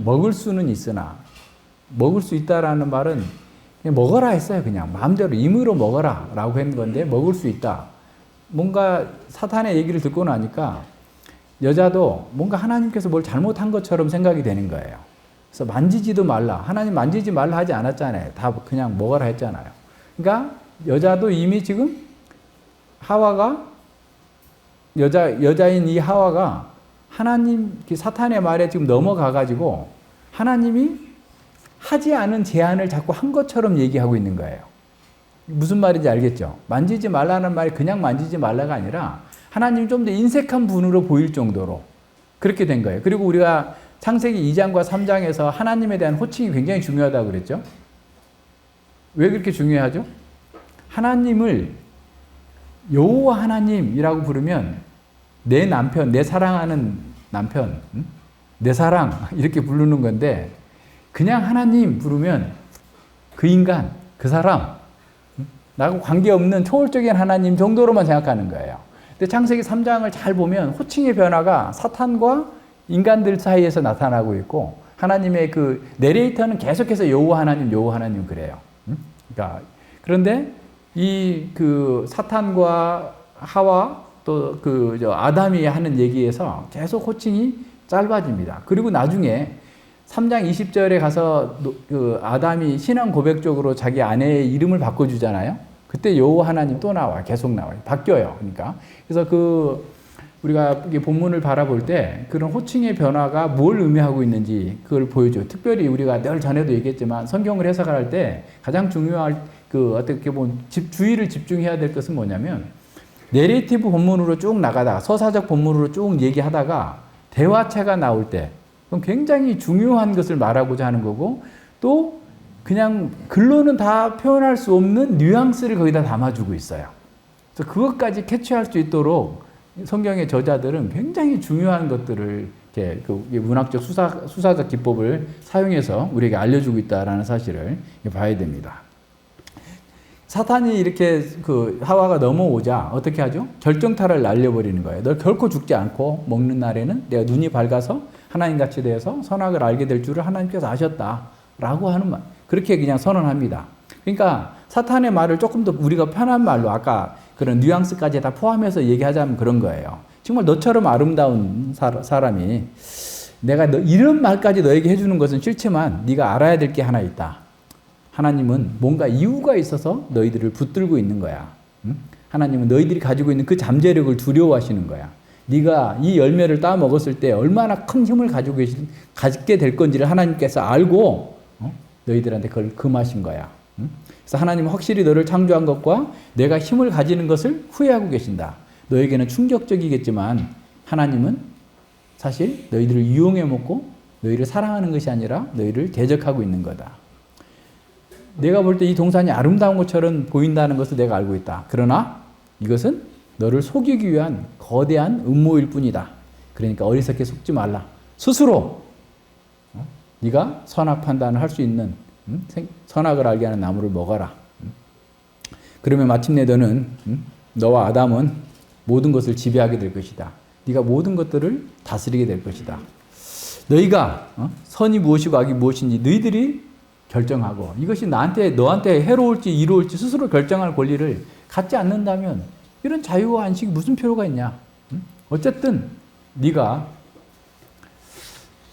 먹을 수는 있으나 먹을 수 있다라는 말은 그냥 먹어라 했어요. 그냥 마음대로 임의로 먹어라 라고 했는 건데 먹을 수 있다. 뭔가 사탄의 얘기를 듣고 나니까 여자도 뭔가 하나님께서 뭘 잘못한 것처럼 생각이 되는 거예요. 그래서 만지지도 말라. 하나님 만지지 말라 하지 않았잖아요. 다 그냥 먹어라 했잖아요. 그러니까 여자도 이미 지금 하와가 여자인 이 하와가 하나님 사탄의 말에 지금 넘어가 가지고 하나님이 하지 않은 제안을 자꾸 한 것처럼 얘기하고 있는 거예요. 무슨 말인지 알겠죠? 만지지 말라는 말이 그냥 만지지 말라가 아니라 하나님이 좀 더 인색한 분으로 보일 정도로 그렇게 된 거예요. 그리고 우리가 창세기 2장과 3장에서 하나님에 대한 호칭이 굉장히 중요하다고 그랬죠? 왜 그렇게 중요하죠? 하나님을 여호와 하나님이라고 부르면 내 남편, 내 사랑하는 남편, 내 사랑 이렇게 부르는 건데 그냥 하나님 부르면 그 인간, 그 사람 나하고 관계없는 초월적인 하나님 정도로만 생각하는 거예요. 근데 창세기 3장을 잘 보면 호칭의 변화가 사탄과 인간들 사이에서 나타나고 있고 하나님의 그 내레이터는 계속해서 여호와 하나님 그래요. 그러니까 그런데 이 그 사탄과 하와 또 그 아담이 하는 얘기에서 계속 호칭이 짧아집니다. 그리고 나중에 3장 20절에 가서 그 아담이 신앙 고백적으로 자기 아내의 이름을 바꿔주잖아요. 그때 여호와 하나님 또 나와요. 계속 나와요. 바뀌어요. 그러니까 그래서 우리가 본문을 바라볼 때 그런 호칭의 변화가 뭘 의미하고 있는지 그걸 보여줘요. 특별히 우리가 늘 전에도 얘기했지만 성경을 해석할 때 가장 중요할 어떻게 보면 주의를 집중해야 될 것은 뭐냐면 내레이티브 본문으로 쭉 나가다가 서사적 본문으로 쭉 얘기하다가 대화체가 나올 때 그럼 굉장히 중요한 것을 말하고자 하는 거고 또 그냥 글로는 다 표현할 수 없는 뉘앙스를 거기다 담아주고 있어요. 그래서 그것까지 캐치할 수 있도록 성경의 저자들은 굉장히 중요한 것들을 이렇게 문학적 수사적 기법을 사용해서 우리에게 알려주고 있다라는 사실을 봐야 됩니다. 사탄이 이렇게 그 하와가 넘어오자 어떻게 하죠? 결정타를 날려버리는 거예요. 너 결코 죽지 않고 먹는 날에는 내가 눈이 밝아서 하나님같이 되어서 선악을 알게 될 줄을 하나님께서 아셨다. 라고 하는 말. 그렇게 그냥 선언합니다. 그러니까 사탄의 말을 조금 더 우리가 편한 말로 아까 그런 뉘앙스까지 다 포함해서 얘기하자면 그런 거예요. 정말 너처럼 아름다운 사람이 내가 이런 말까지 너에게 해주는 것은 싫지만 네가 알아야 될 게 하나 있다. 하나님은 뭔가 이유가 있어서 너희들을 붙들고 있는 거야. 응? 하나님은 너희들이 가지고 있는 그 잠재력을 두려워하시는 거야. 네가 이 열매를 따 먹었을 때 얼마나 큰 힘을 가지게 될 건지를 하나님께서 알고 너희들한테 그걸 금하신 거야. 응? 그래서 하나님은 확실히 너를 창조한 것과 내가 힘을 가지는 것을 후회하고 계신다. 너에게는 충격적이겠지만 하나님은 사실 너희들을 이용해 먹고 너희를 사랑하는 것이 아니라 너희를 대적하고 있는 거다. 내가 볼 때 이 동산이 아름다운 것처럼 보인다는 것을 내가 알고 있다. 그러나 이것은 너를 속이기 위한 거대한 음모일 뿐이다. 그러니까 어리석게 속지 말라. 스스로 네가 선악 판단을 할 수 있는 선악을 알게 하는 나무를 먹어라. 그러면 마침내 너는 너와 아담은 모든 것을 지배하게 될 것이다. 네가 모든 것들을 다스리게 될 것이다. 너희가 선이 무엇이고 악이 무엇인지 너희들이 결정하고 이것이 너한테 해로울지 이로울지 스스로 결정할 권리를 갖지 않는다면 이런 자유와 안식이 무슨 필요가 있냐. 어쨌든 네가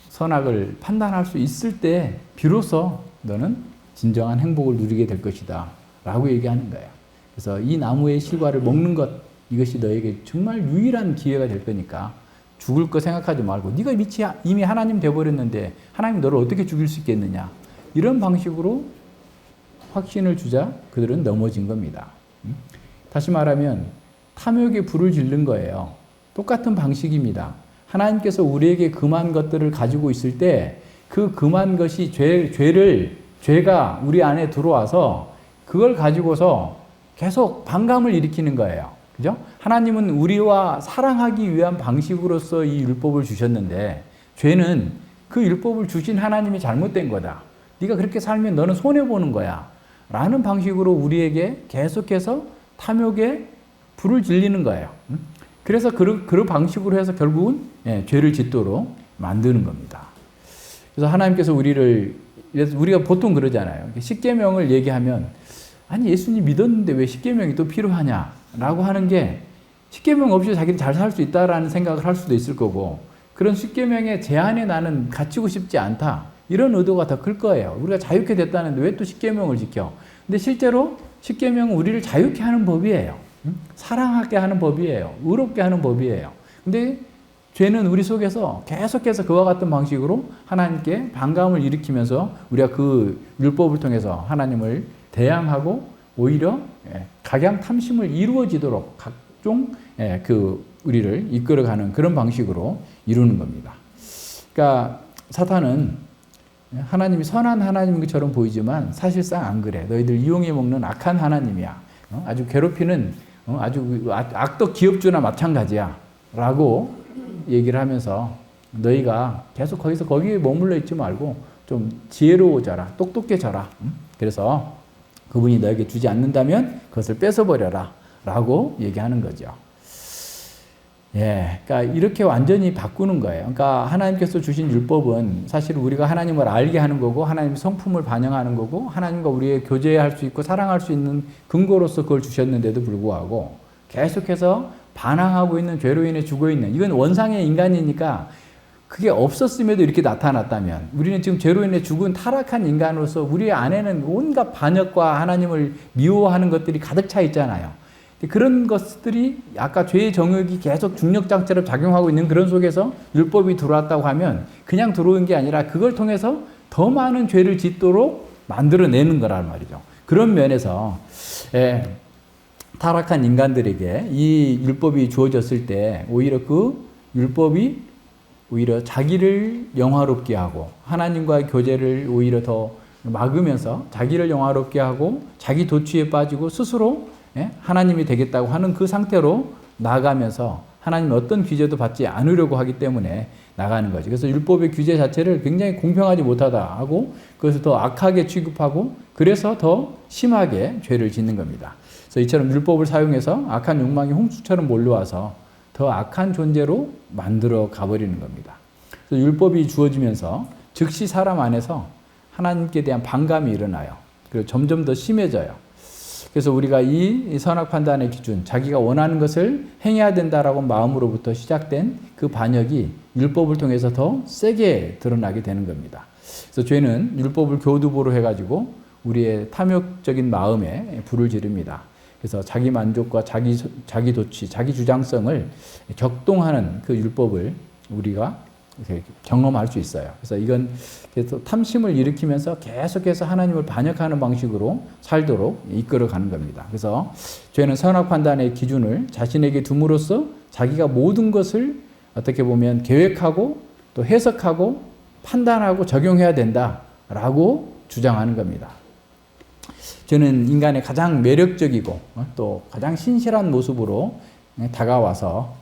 선악을 판단할 수 있을 때 비로소 너는 진정한 행복을 누리게 될 것이다 라고 얘기하는 거예요. 그래서 이 나무의 실과를 먹는 것 이것이 너에게 정말 유일한 기회가 될 거니까 죽을 거 생각하지 말고 네가 이미 하나님 되어버렸는데 하나님 너를 어떻게 죽일 수 있겠느냐. 이런 방식으로 확신을 주자 그들은 넘어진 겁니다. 다시 말하면 탐욕에 불을 지른 거예요. 똑같은 방식입니다. 하나님께서 우리에게 금한 것들을 가지고 있을 때 그 금한 것이 죄가 우리 안에 들어와서 그걸 가지고서 계속 반감을 일으키는 거예요. 그죠? 하나님은 우리와 사랑하기 위한 방식으로서 이 율법을 주셨는데 죄는 그 율법을 주신 하나님이 잘못된 거다. 네가 그렇게 살면 너는 손해보는 거야. 라는 방식으로 우리에게 계속해서 탐욕에 불을 질리는 거예요. 그래서 그런 방식으로 해서 결국은 죄를 짓도록 만드는 겁니다. 그래서 하나님께서 우리가 보통 그러잖아요. 십계명을 얘기하면 아니 예수님 믿었는데 왜 십계명이 또 필요하냐 라고 하는 게 십계명 없이 자기는 잘 살 수 있다라는 생각을 할 수도 있을 거고 그런 십계명의 제한에 나는 갇히고 싶지 않다. 이런 의도가 더 클 거예요. 우리가 자유케 됐다는데 왜 또 십계명을 지켜? 근데 실제로 십계명은 우리를 자유케 하는 법이에요. 사랑하게 하는 법이에요. 의롭게 하는 법이에요. 근데 죄는 우리 속에서 계속해서 그와 같은 방식으로 하나님께 반감을 일으키면서 우리가 그 율법을 통해서 하나님을 대항하고 오히려 각양 탐심을 이루어지도록 각종 우리를 이끌어가는 그런 방식으로 이루는 겁니다. 그러니까 사탄은 하나님이 선한 하나님인 것처럼 보이지만 사실상 안 그래. 너희들 이용해 먹는 악한 하나님이야. 아주 괴롭히는 아주 악덕 기업주나 마찬가지야. 라고 얘기를 하면서 너희가 계속 거기에 머물러 있지 말고 좀 지혜로워져라. 똑똑해져라. 그래서 그분이 너에게 주지 않는다면 그것을 뺏어버려라. 라고 얘기하는 거죠. 그러니까 이렇게 완전히 바꾸는 거예요. 그러니까 하나님께서 주신 율법은 사실 우리가 하나님을 알게 하는 거고 하나님의 성품을 반영하는 거고 하나님과 우리의 교제할 수 있고 사랑할 수 있는 근거로서 그걸 주셨는데도 불구하고 계속해서 반항하고 있는 죄로 인해 죽어있는 이건 원상의 인간이니까 그게 없었음에도 이렇게 나타났다면 우리는 지금 죄로 인해 죽은 타락한 인간으로서 우리 안에는 온갖 반역과 하나님을 미워하는 것들이 가득 차 있잖아요. 그런 것들이 아까 죄의 정욕이 계속 중력장처럼 작용하고 있는 그런 속에서 율법이 들어왔다고 하면 그냥 들어온 게 아니라 그걸 통해서 더 많은 죄를 짓도록 만들어내는 거란 말이죠. 그런 면에서 타락한 인간들에게 이 율법이 주어졌을 때 오히려 그 율법이 오히려 자기를 영화롭게 하고 하나님과의 교제를 오히려 더 막으면서 자기를 영화롭게 하고 자기 도취에 빠지고 스스로 하나님이 되겠다고 하는 그 상태로 나아가면서 하나님의 어떤 규제도 받지 않으려고 하기 때문에 나가는 거죠. 그래서 율법의 규제 자체를 굉장히 공평하지 못하다 하고 그것을 더 악하게 취급하고 그래서 더 심하게 죄를 짓는 겁니다. 그래서 이처럼 율법을 사용해서 악한 욕망이 홍수처럼 몰려와서 더 악한 존재로 만들어 가버리는 겁니다. 그래서 율법이 주어지면서 즉시 사람 안에서 하나님께 대한 반감이 일어나요. 그리고 점점 더 심해져요. 그래서 우리가 이 선악 판단의 기준, 자기가 원하는 것을 행해야 된다라고 마음으로부터 시작된 그 반역이 율법을 통해서 더 세게 드러나게 되는 겁니다. 그래서 죄는 율법을 교두보로 해가지고 우리의 탐욕적인 마음에 불을 지릅니다. 그래서 자기 만족과 자기 도취, 자기 주장성을 격동하는 그 율법을 우리가 경험할 수 있어요. 그래서 이건 계속 탐심을 일으키면서 계속해서 하나님을 반역하는 방식으로 살도록 이끌어가는 겁니다. 그래서 죄는 선악 판단의 기준을 자신에게 둠으로써 자기가 모든 것을 어떻게 보면 계획하고 또 해석하고 판단하고 적용해야 된다라고 주장하는 겁니다. 죄는 인간의 가장 매력적이고 또 가장 신실한 모습으로 다가와서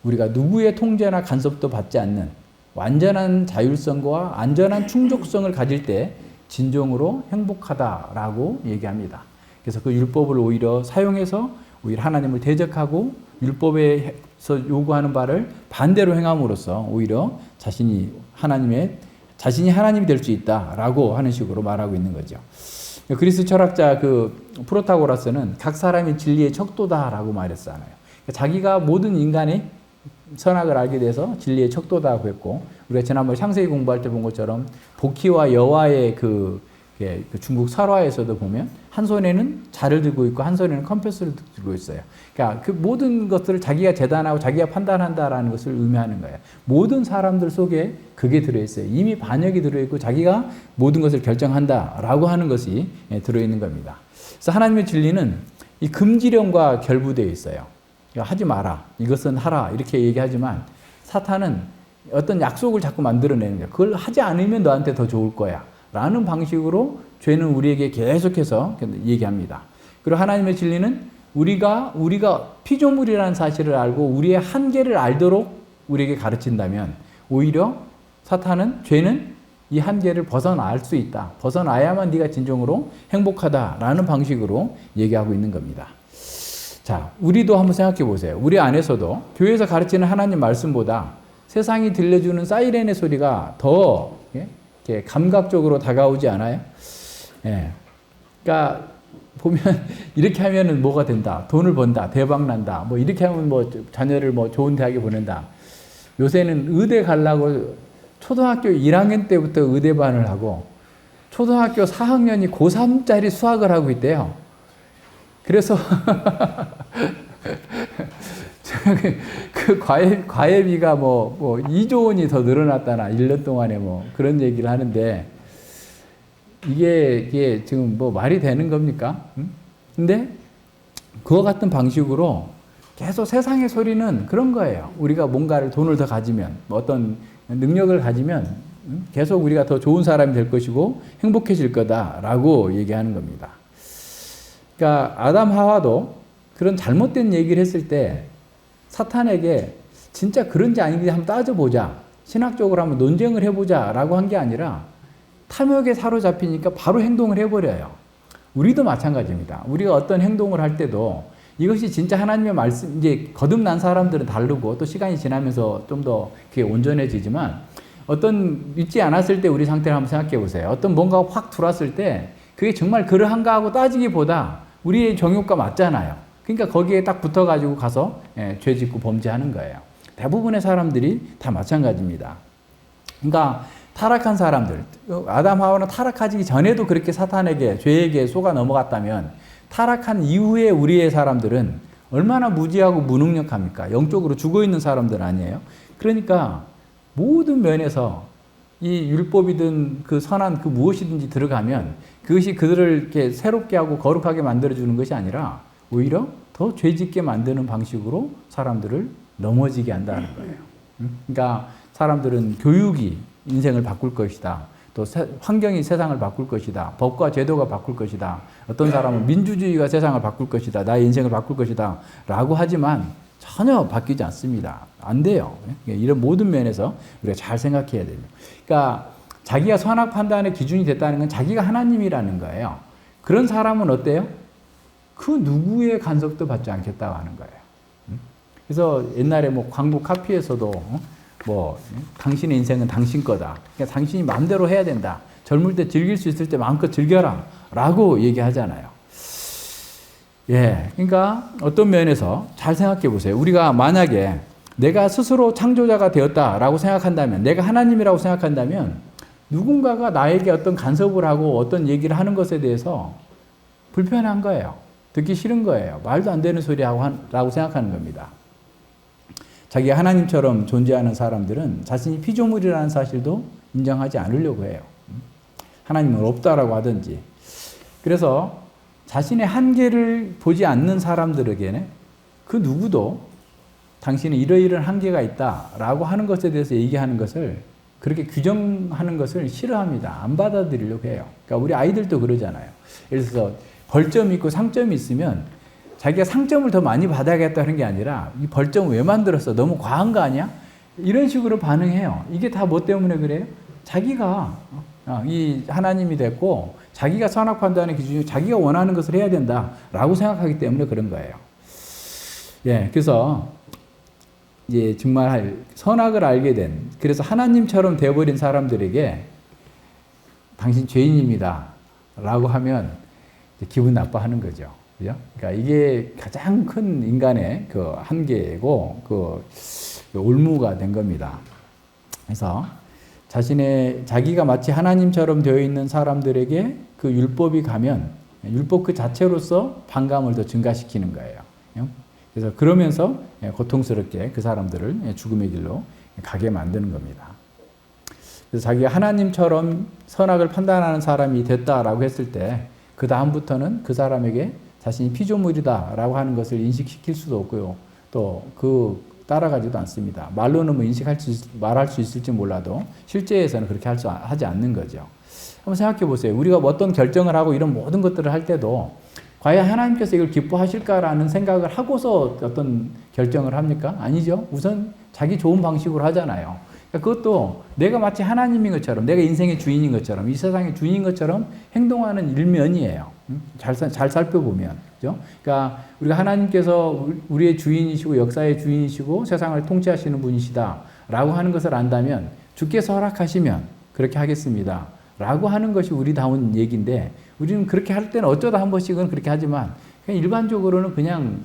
우리가 누구의 통제나 간섭도 받지 않는 완전한 자율성과 안전한 충족성을 가질 때 진정으로 행복하다라고 얘기합니다. 그래서 그 율법을 오히려 사용해서 오히려 하나님을 대적하고 율법에서 요구하는 바를 반대로 행함으로써 오히려 자신이 하나님이 될 수 있다라고 하는 식으로 말하고 있는 거죠. 그리스 철학자 그 프로타고라스는 각 사람이 진리의 척도다라고 말했잖아요. 자기가 모든 인간의 선악을 알게 돼서 진리의 척도다고 했고, 우리가 지난번에 창세기 공부할 때 본 것처럼 복희와 여와의 그 중국 설화에서도 보면 한 손에는 자를 들고 있고 한 손에는 컴패스를 들고 있어요. 그러니까 그 모든 것들을 자기가 재단하고 자기가 판단한다라는 것을 의미하는 거예요. 모든 사람들 속에 그게 들어있어요. 이미 반역이 들어있고 자기가 모든 것을 결정한다라고 하는 것이 들어있는 겁니다. 그래서 하나님의 진리는 이 금지령과 결부되어 있어요. 하지 마라, 이것은 하라 이렇게 얘기하지만 사탄은 어떤 약속을 자꾸 만들어내는 거예요. 그걸 하지 않으면 너한테 더 좋을 거야 라는 방식으로 죄는 우리에게 계속해서 얘기합니다. 그리고 하나님의 진리는 우리가 피조물이라는 사실을 알고 우리의 한계를 알도록 우리에게 가르친다면 오히려 죄는 이 한계를 벗어날 수 있다. 벗어나야만 네가 진정으로 행복하다라는 방식으로 얘기하고 있는 겁니다. 자, 우리도 한번 생각해 보세요. 우리 안에서도 교회에서 가르치는 하나님 말씀보다 세상이 들려주는 사이렌의 소리가 더 감각적으로 다가오지 않아요? 예. 그러니까 보면 이렇게 하면은 뭐가 된다, 돈을 번다, 대박 난다, 뭐 이렇게 하면 뭐 자녀를 뭐 좋은 대학에 보낸다. 요새는 의대 가려고 초등학교 1학년 때부터 의대반을 하고 초등학교 4학년이 고3짜리 수학을 하고 있대요. 그래서 그 과외비가 뭐 2조 원이 더 늘어났다나 1년 동안에 뭐 그런 얘기를 하는데 이게 지금 뭐 말이 되는 겁니까? 근데 그와 같은 방식으로 계속 세상의 소리는 그런 거예요. 우리가 뭔가를 돈을 더 가지면 어떤 능력을 가지면 계속 우리가 더 좋은 사람이 될 것이고 행복해질 거다라고 얘기하는 겁니다. 그러니까 아담 하와도 그런 잘못된 얘기를 했을 때 사탄에게 진짜 그런지 아닌지 한번 따져보자, 신학적으로 한번 논쟁을 해보자 라고 한 게 아니라 탐욕에 사로잡히니까 바로 행동을 해버려요. 우리도 마찬가지입니다. 우리가 어떤 행동을 할 때도 이것이 진짜 하나님의 말씀, 이제 거듭난 사람들은 다르고 또 시간이 지나면서 좀 더 그게 온전해지지만 어떤 믿지 않았을 때 우리 상태를 한번 생각해 보세요. 어떤 뭔가가 확 들어왔을 때 그게 정말 그러한가 하고 따지기보다 우리의 정욕과 맞잖아요. 그러니까 거기에 딱 붙어가지고 가서 죄 짓고 범죄하는 거예요. 대부분의 사람들이 다 마찬가지입니다. 그러니까 타락한 사람들, 아담 하와는 타락하기 전에도 그렇게 사탄에게, 죄에게 속아 넘어갔다면 타락한 이후에 우리의 사람들은 얼마나 무지하고 무능력합니까? 영적으로 죽어있는 사람들 아니에요? 그러니까 모든 면에서 이 율법이든 그 선한 그 무엇이든지 들어가면 그것이 그들을 이렇게 새롭게 하고 거룩하게 만들어주는 것이 아니라 오히려 더 죄짓게 만드는 방식으로 사람들을 넘어지게 한다는 거예요. 그러니까 사람들은 교육이 인생을 바꿀 것이다. 또 환경이 세상을 바꿀 것이다. 법과 제도가 바꿀 것이다. 어떤 사람은 민주주의가 세상을 바꿀 것이다. 나의 인생을 바꿀 것이다. 라고 하지만 전혀 바뀌지 않습니다. 안 돼요. 이런 모든 면에서 우리가 잘 생각해야 됩니다. 그러니까 자기가 선악 판단의 기준이 됐다는 건 자기가 하나님이라는 거예요. 그런 사람은 어때요? 그 누구의 간섭도 받지 않겠다고 하는 거예요. 그래서 옛날에 뭐 광고 카피에서도 당신의 인생은 당신 거다. 그러니까 당신이 마음대로 해야 된다. 젊을 때 즐길 수 있을 때 마음껏 즐겨라. 라고 얘기하잖아요. 예. 그러니까 어떤 면에서 잘 생각해 보세요. 우리가 만약에 내가 스스로 창조자가 되었다라고 생각한다면, 내가 하나님이라고 생각한다면, 누군가가 나에게 어떤 간섭을 하고 어떤 얘기를 하는 것에 대해서 불편한 거예요. 듣기 싫은 거예요. 말도 안 되는 소리라고 생각하는 겁니다. 자기가 하나님처럼 존재하는 사람들은 자신이 피조물이라는 사실도 인정하지 않으려고 해요. 하나님은 없다라고 하든지. 그래서 자신의 한계를 보지 않는 사람들에게는 그 누구도 당신은 이러이러한 한계가 있다라고 하는 것에 대해서 얘기하는 것을, 그렇게 규정하는 것을 싫어합니다. 안 받아들이려고 해요. 그러니까 우리 아이들도 그러잖아요. 예를 들어서 벌점이 있고 상점이 있으면 자기가 상점을 더 많이 받아야겠다는 게 아니라 이 벌점 왜 만들었어? 너무 과한 거 아니야? 이런 식으로 반응해요. 이게 다 뭐 때문에 그래요? 자기가 이 하나님이 됐고 자기가 선악 판단의 기준이 자기가 원하는 것을 해야 된다라고 생각하기 때문에 그런 거예요. 예, 그래서 이제 정말 선악을 알게 된, 그래서 하나님처럼 되어버린 사람들에게 당신 죄인입니다 라고 하면 기분 나빠하는 거죠. 그죠? 그러니까 이게 가장 큰 인간의 그 한계고 그 올무가 된 겁니다. 그래서 자기가 마치 하나님처럼 되어 있는 사람들에게 그 율법이 가면 율법 그 자체로서 반감을 더 증가시키는 거예요. 그래서 그러면서 고통스럽게 그 사람들을 죽음의 길로 가게 만드는 겁니다. 그래서 자기가 하나님처럼 선악을 판단하는 사람이 됐다라고 했을 때 그 다음부터는 그 사람에게 자신이 피조물이다라고 하는 것을 인식시킬 수도 없고요. 또 따라가지도 않습니다. 말로는 뭐 말할 수 있을지 몰라도 실제에서는 그렇게 하지 않는 거죠. 한번 생각해 보세요. 우리가 어떤 결정을 하고 이런 모든 것들을 할 때도 과연 하나님께서 이걸 기뻐하실까라는 생각을 하고서 어떤 결정을 합니까? 아니죠. 우선 자기 좋은 방식으로 하잖아요. 그것도 내가 마치 하나님인 것처럼, 내가 인생의 주인인 것처럼, 이 세상의 주인인 것처럼 행동하는 일면이에요. 잘 살펴보면. 그죠? 그러니까 우리가 하나님께서 우리의 주인이시고 역사의 주인이시고 세상을 통치하시는 분이시다 라고 하는 것을 안다면 주께서 허락하시면 그렇게 하겠습니다 라고 하는 것이 우리다운 얘기인데, 우리는 그렇게 할 때는 어쩌다 한 번씩은 그렇게 하지만 그냥 일반적으로는 그냥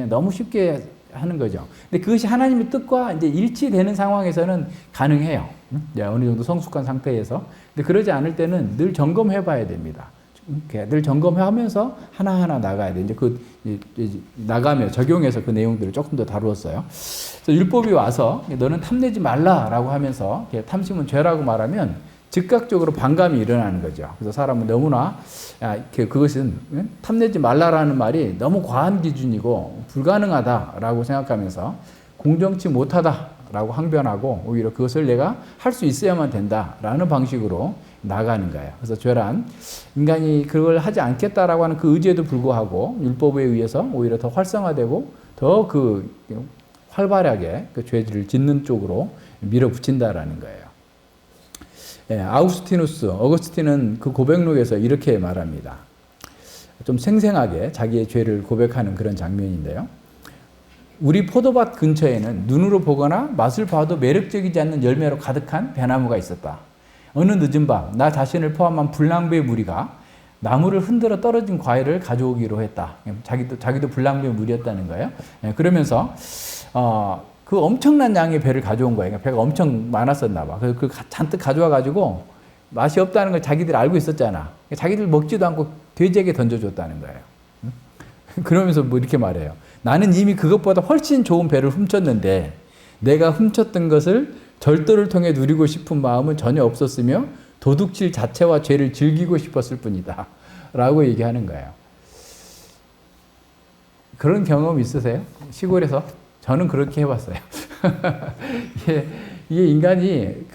너무 쉽게 하는 거죠. 근데 그것이 하나님의 뜻과 이제 일치되는 상황에서는 가능해요. 어느 정도 성숙한 상태에서. 근데 그러지 않을 때는 늘 점검해 봐야 됩니다. 늘 점검하면서 하나하나 나가야 돼. 나가며 적용해서 그 내용들을 조금 더 다루었어요. 그래서 율법이 와서 너는 탐내지 말라라고 하면서 탐심은 죄라고 말하면 즉각적으로 반감이 일어나는 거죠. 그래서 사람은 너무나 그것은 탐내지 말라라는 말이 너무 과한 기준이고 불가능하다라고 생각하면서 공정치 못하다라고 항변하고 오히려 그것을 내가 할 수 있어야만 된다라는 방식으로 나가는 거예요. 그래서 죄란 인간이 그걸 하지 않겠다라고 하는 그 의지에도 불구하고 율법에 의해서 오히려 더 활성화되고 더 활발하게 그 죄를 짓는 쪽으로 밀어붙인다라는 거예요. 예, 어거스틴은 그 고백록에서 이렇게 말합니다. 좀 생생하게 자기의 죄를 고백하는 그런 장면인데요. 우리 포도밭 근처에는 눈으로 보거나 맛을 봐도 매력적이지 않는 열매로 가득한 배나무가 있었다. 어느 늦은 밤, 나 자신을 포함한 불량배의 무리가 나무를 흔들어 떨어진 과일을 가져오기로 했다. 자기도 불량배의 무리였다는 거예요. 예, 그러면서 그 엄청난 양의 배를 가져온 거예요. 배가 엄청 많았었나 봐. 그래서 잔뜩 가져와 가지고 맛이 없다는 걸 자기들이 알고 있었잖아. 자기들 먹지도 않고 돼지에게 던져줬다는 거예요. 그러면서 뭐 이렇게 말해요. 나는 이미 그것보다 훨씬 좋은 배를 훔쳤는데 내가 훔쳤던 것을 절도를 통해 누리고 싶은 마음은 전혀 없었으며 도둑질 자체와 죄를 즐기고 싶었을 뿐이다 라고 얘기하는 거예요. 그런 경험 있으세요? 시골에서? 저는 그렇게 해봤어요. 이게 인간이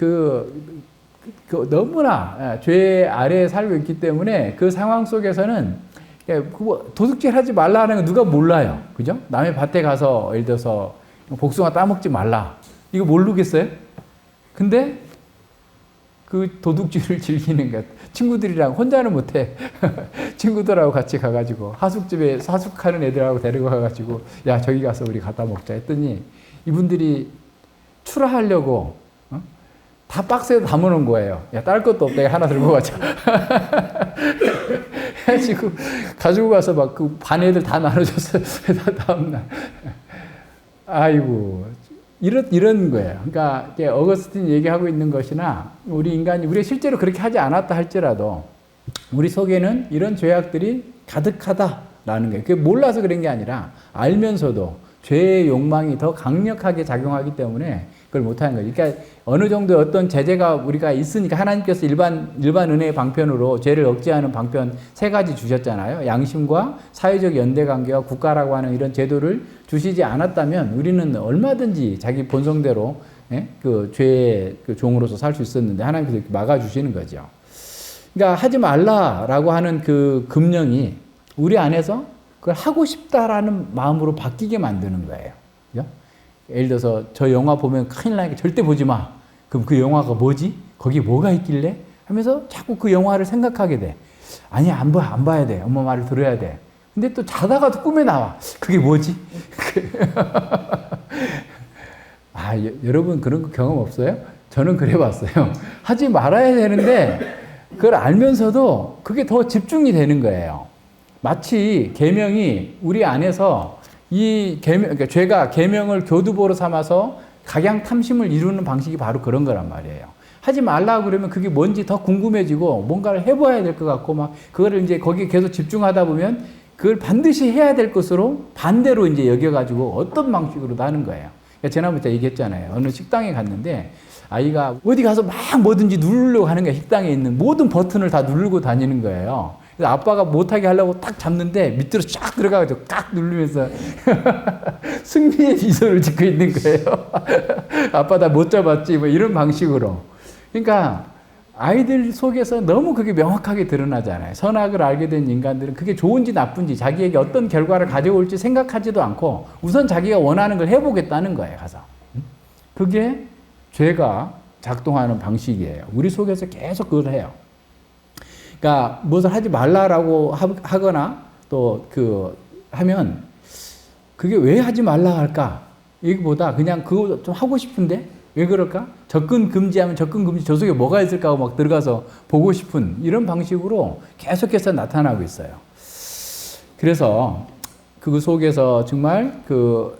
너무나 죄 아래에 살고 있기 때문에 그 상황 속에서는 예, 그거 도둑질 하지 말라 하는 거 누가 몰라요. 그죠? 남의 밭에 가서 예를 들어서 복숭아 따먹지 말라. 이거 모르겠어요? 근데 그 도둑질을 즐기는 것. 친구들이랑 혼자는 못해. 친구들하고 같이 가가지고 하숙집에 하숙하는 애들하고 데리고 가가지고 야 저기 가서 우리 갖다 먹자 했더니 이분들이 출하하려고 다 박스에 담아놓은 거예요. 야, 딸 것도 없다. 하나 들고 가자. 해가지고 가지고 가서 막 그 반 애들 다 나눠줬어요. 다음날. 아이고. 이런 거예요. 그러니까 어거스틴 얘기하고 있는 것이나 우리 인간이 우리가 실제로 그렇게 하지 않았다 할지라도 우리 속에는 이런 죄악들이 가득하다라는 거예요. 그게 몰라서 그런 게 아니라 알면서도 죄의 욕망이 더 강력하게 작용하기 때문에 그걸 못하는 거죠. 그러니까 어느 정도 어떤 제재가 우리가 있으니까 하나님께서 일반 은혜의 방편으로 죄를 억제하는 방편 3가지 주셨잖아요. 양심과 사회적 연대관계와 국가라고 하는 이런 제도를 주시지 않았다면 우리는 얼마든지 자기 본성대로 그 죄의 그 종으로서 살 수 있었는데 하나님께서 이렇게 막아주시는 거죠. 그러니까 하지 말라라고 하는 그 금령이 우리 안에서 그걸 하고 싶다라는 마음으로 바뀌게 만드는 거예요. 그죠? 예를 들어서 저 영화 보면 큰일 나니까 절대 보지 마. 그럼 그 영화가 뭐지? 거기에 뭐가 있길래? 하면서 자꾸 그 영화를 생각하게 돼. 아니 안 봐야 돼. 엄마 말을 들어야 돼. 근데 또 자다가도 꿈에 나와. 그게 뭐지? 아, 여러분 그런 거 경험 없어요? 저는 그래 봤어요. 하지 말아야 되는데 그걸 알면서도 그게 더 집중이 되는 거예요. 마치 계명이 우리 안에서 이 계명, 그러니까 죄가 계명을 교두보로 삼아서 각양 탐심을 이루는 방식이 바로 그런 거란 말이에요. 하지 말라고 그러면 그게 뭔지 더 궁금해지고 뭔가를 해봐야 될 것 같고 막 그거를 이제 거기에 계속 집중하다 보면 그걸 반드시 해야 될 것으로 반대로 이제 여겨가지고 어떤 방식으로도 하는 거예요. 그러니까 지난번에 얘기했잖아요. 어느 식당에 갔는데 아이가 어디 가서 막 뭐든지 누르려고 하는 거예요. 식당에 있는 모든 버튼을 다 누르고 다니는 거예요. 그래서 아빠가 못하게 하려고 딱 잡는데 밑으로 쫙 들어가가지고 깍 누르면서 승리의 미소를 짓고 있는 거예요. 아빠 나 못 잡았지 뭐 이런 방식으로. 그러니까 아이들 속에서 너무 그게 명확하게 드러나잖아요. 선악을 알게 된 인간들은 그게 좋은지 나쁜지 자기에게 어떤 결과를 가져올지 생각하지도 않고 우선 자기가 원하는 걸 해보겠다는 거예요. 가서. 그게 죄가 작동하는 방식이에요. 우리 속에서 계속 그걸 해요. 그러니까 무엇을 하지 말라라고 하거나 또 하면 그게 왜 하지 말라 할까? 이거보다 그냥 그거 좀 하고 싶은데 왜 그럴까? 접근 금지하면 접근 금지 저 속에 뭐가 있을까 하고 막 들어가서 보고 싶은 이런 방식으로 계속해서 나타나고 있어요. 그래서 그 속에서 정말